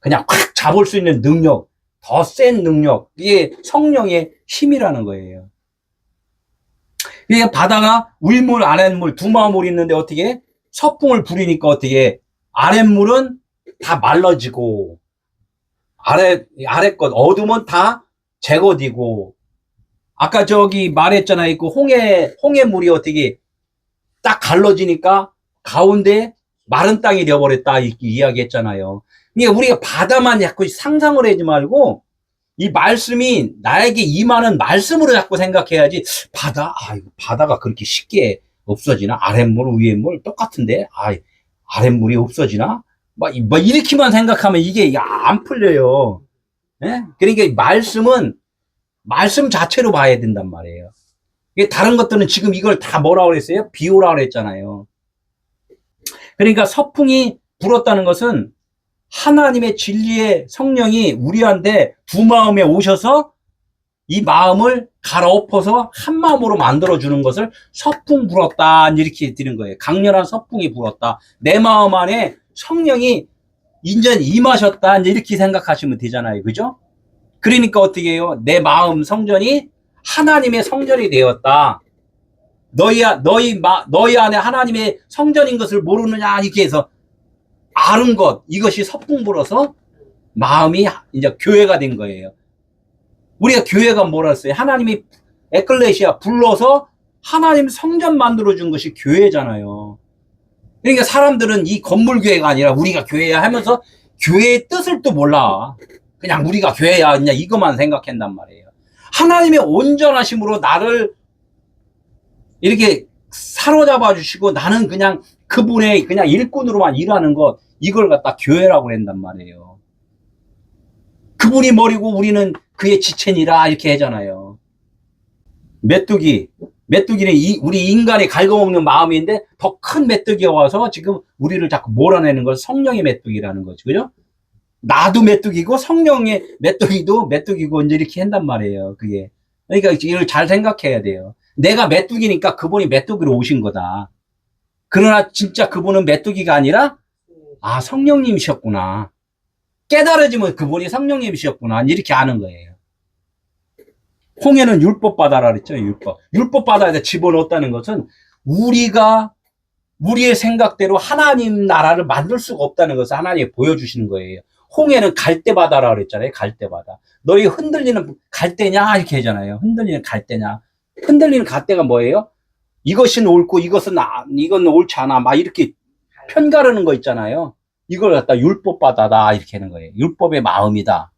그냥 확 잡을 수 있는 능력, 더 센 능력, 이게 성령의 힘이라는 거예요. 그러니까 바다가 윗물, 아랫물 두 마음으로 있는데 어떻게 서풍을 부리니까 어떻게 아랫물은 다 말라지고 아래 것 어둠은 다 제거되고 아까 저기 말했잖아요. 그 홍해물이 어떻게 딱 갈라지니까 가운데 마른 땅이 되어버렸다 이렇게 이야기했잖아요. 그러니까 우리가 바다만 자꾸 상상을 하지 말고 이 말씀이 나에게 임하는 말씀으로 자꾸 생각해야지. 바다가 그렇게 쉽게 없어지나? 아랫물, 위에물 똑같은데? 아랫물이 없어지나? 막 이렇게만 생각하면 이게 안 풀려요. 예? 그러니까 말씀은 말씀 자체로 봐야 된단 말이에요. 다른 것들은 지금 이걸 다 뭐라고 그랬어요? 비오라고 그랬잖아요. 그러니까 서풍이 불었다는 것은 하나님의 진리의 성령이 우리한테 두 마음에 오셔서 이 마음을 갈아엎어서 한 마음으로 만들어주는 것을 서풍 불었다 이렇게 드는 거예요. 강렬한 서풍이 불었다. 내 마음 안에 성령이 인전 임하셨다 이렇게 생각하시면 되잖아요. 그죠? 그러니까 어떻게 해요? 내 마음 성전이 하나님의 성전이 되었다. 너희 안에 하나님의 성전인 것을 모르느냐 이렇게 해서 아는 것 이것이 서풍 불어서 마음이 이제 교회가 된 거예요. 우리가 교회가 뭐라 했어요? 하나님이 에클레시아 불러서 하나님 성전 만들어 준 것이 교회잖아요. 그러니까 사람들은 이 건물 교회가 아니라 우리가 교회야 하면서 교회의 뜻을 또 몰라. 그냥 우리가 교회야 그냥 이것만 생각한단 말이에요. 하나님의 온전하심으로 나를 이렇게 사로잡아 주시고 나는 그냥 그분의 그냥 일꾼으로만 일하는 것 이걸 갖다 교회라고 그런단 말이에요. 그분이 머리고 우리는 그의 지체니라 이렇게 하잖아요. 메뚜기는 우리 인간이 갉아먹는 마음인데 더 큰 메뚜기가 와서 지금 우리를 자꾸 몰아내는 걸 성령의 메뚜기라는 거죠. 그죠? 나도 메뚜기고 성령의 메뚜기도 메뚜기고 이제 이렇게 한단 말이에요. 그게. 그러니까 이걸 잘 생각해야 돼요. 내가 메뚜기니까 그분이 메뚜기로 오신 거다. 그러나 진짜 그분은 메뚜기가 아니라 성령님이셨구나. 깨달아지면 그분이 성령님이셨구나. 이렇게 아는 거예요. 홍해는 율법 바다라 그랬죠. 율법 바다에다 집어넣었다는 것은 우리의 생각대로 하나님 나라를 만들 수가 없다는 것을 하나님이 보여주시는 거예요. 홍해는 갈대바다라 그랬잖아요. 갈대바다. 너희 흔들리는 갈대냐 이렇게 하잖아요. 흔들리는 갈대냐. 흔들리는 갈대가 뭐예요? 이것은 옳고 이건 옳지 않아. 막 이렇게 편가르는 거 있잖아요. 이걸 갖다 율법 바다다 이렇게 하는 거예요. 율법의 마음이다.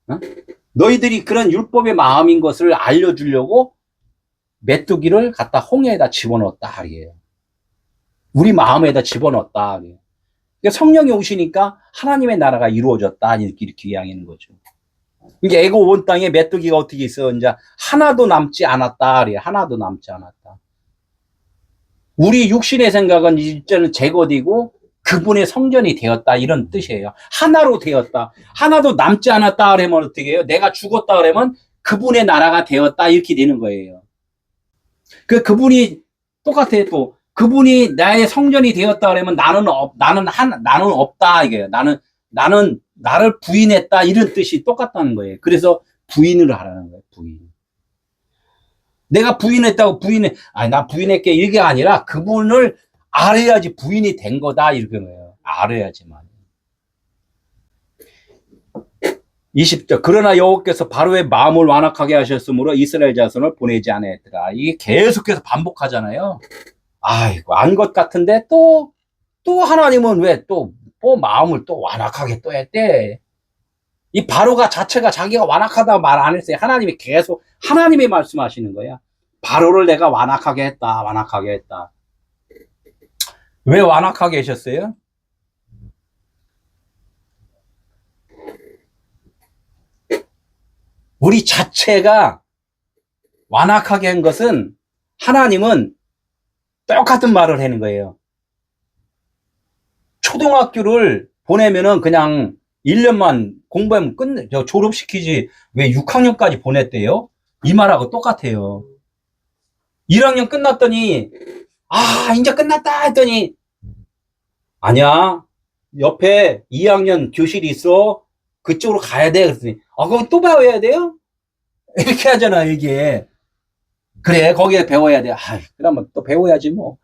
어? 너희들이 그런 율법의 마음인 것을 알려주려고 메뚜기를 갖다 홍해에다 집어넣었다 이게요. 우리 마음에다 집어넣었다. 그러니까 성령이 오시니까 하나님의 나라가 이루어졌다 이렇게 이야기하는 거죠. 그러니까 애고 온 땅에 메뚜기가 어떻게 있어? 이제 하나도 남지 않았다. 하나도 남지 않았다. 우리 육신의 생각은 이제는 제거되고 그분의 성전이 되었다 이런 뜻이에요. 하나로 되었다. 하나도 남지 않았다 그러면 어떻게 해요? 내가 죽었다 그러면 그분의 나라가 되었다 이렇게 되는 거예요. 그분이 똑같아요. 또 그분이 나의 성전이 되었다 그러면 나는 없다 이게요. 나는 나를 부인했다 이런 뜻이 똑같다는 거예요. 그래서 부인을 하라는 거예요. 부인. 내가 부인했다고 나 부인했게 이게 아니라 그분을 알아야지 부인이 된 거다 이렇게 거예요. 알아야지만. 20절. 그러나 여호와께서 바로의 마음을 완악하게 하셨으므로 이스라엘 자손을 보내지 않았더라. 이게 계속해서 반복하잖아요. 아이고 안 것 같은데 또 하나님은 왜 또 마음을 또 완악하게 또 했대. 이 바로가 자체가 자기가 완악하다고 말 안 했어요. 하나님이 계속 하나님이 말씀하시는 거야. 바로를 내가 완악하게 했다. 완악하게 했다. 왜 완악하게 하셨어요? 우리 자체가 완악하게 한 것은 하나님은 똑같은 말을 하는 거예요. 초등학교를 보내면은 그냥 1년만 공부하면 졸업시키지 왜 6학년까지 보냈대요? 이 말하고 똑같아요. 1학년 끝났더니 이제 끝났다 했더니 아니야. 옆에 2학년 교실이 있어. 그쪽으로 가야 돼. 그랬더니 그럼 또 배워야 돼요? 이렇게 하잖아 이게. 그래 거기에 배워야 돼. 그러면 또 배워야지 뭐.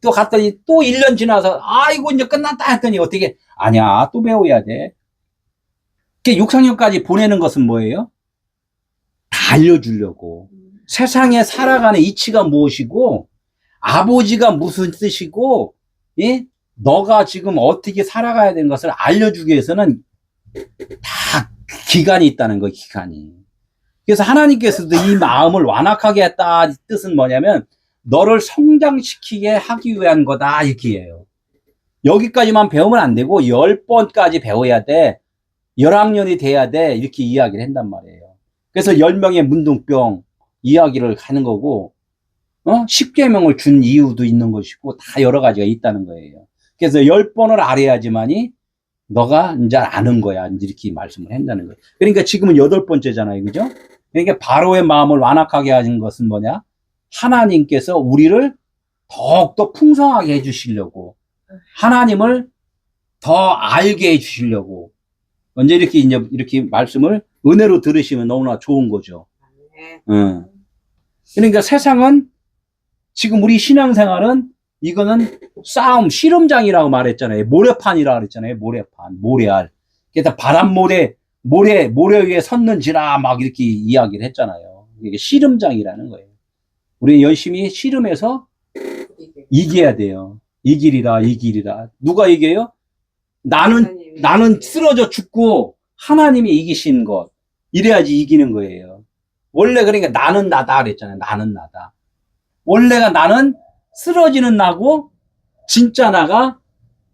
또 갔더니 또 1년 지나서 아이고 이제 끝났다 했더니 어떻게 아니야 또 배워야 돼. 6학년까지 보내는 것은 뭐예요? 다 알려주려고. 세상에 살아가는 이치가 무엇이고 아버지가 무슨 뜻이고 예? 너가 지금 어떻게 살아가야 되는 것을 알려주기 위해서는 다 기간이 있다는 거예요. 기간이. 그래서 하나님께서도 이 마음을 완악하게 했다 뜻은 뭐냐면 너를 성장시키게 하기 위한 거다 이렇게 해요. 여기까지만 배우면 안 되고 10번까지 배워야 돼. 11학년이 돼야 돼. 이렇게 이야기를 한단 말이에요. 그래서 10명의 문둥병 이야기를 하는 거고 10계명을 준 이유도 있는 것이고 다 여러 가지가 있다는 거예요. 그래서 10번을 알아야지만이 너가 이제 아는 거야. 이렇게 말씀을 한다는 거예요. 그러니까 지금은 8번째잖아요. 그죠? 그러니까 바로의 마음을 완악하게 하신 것은 뭐냐? 하나님께서 우리를 더욱더 풍성하게 해주시려고 하나님을 더 알게 해주시려고 언제 이렇게 말씀을 은혜로 들으시면 너무나 좋은 거죠. 그러니까 세상은 지금 우리 신앙생활은 이거는 싸움, 씨름장이라고 말했잖아요. 모래판이라고 그랬잖아요. 모래판, 모래알. 그래서 바람 모래 위에 섰는지라 막 이렇게 이야기를 했잖아요. 이게 씨름장이라는 거예요. 우리는 열심히 씨름해서 이겨야 돼요. 이기리라. 누가 이겨요? 나는 쓰러져 죽고 하나님이 이기신 것. 이래야지 이기는 거예요. 원래 그러니까 나는 나다 그랬잖아요. 나는 나다. 원래가 나는 쓰러지는 나고 진짜 나가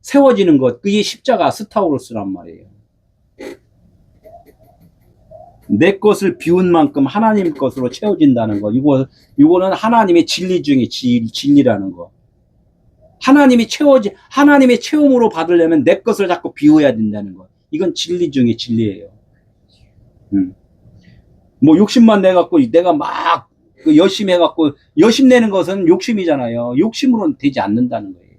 세워지는 것. 그게 십자가 스타우로스란 말이에요. 내 것을 비운 만큼 하나님 것으로 채워진다는 거. 이거는 하나님의 진리 중에 진리라는 거. 하나님의 체험으로 받으려면 내 것을 자꾸 비워야 된다는 거. 이건 진리 중에 진리예요. 뭐 욕심만 내갖고 내가 막 열심히 해갖고 열심내는 것은 욕심이잖아요. 욕심으로는 되지 않는다는 거예요.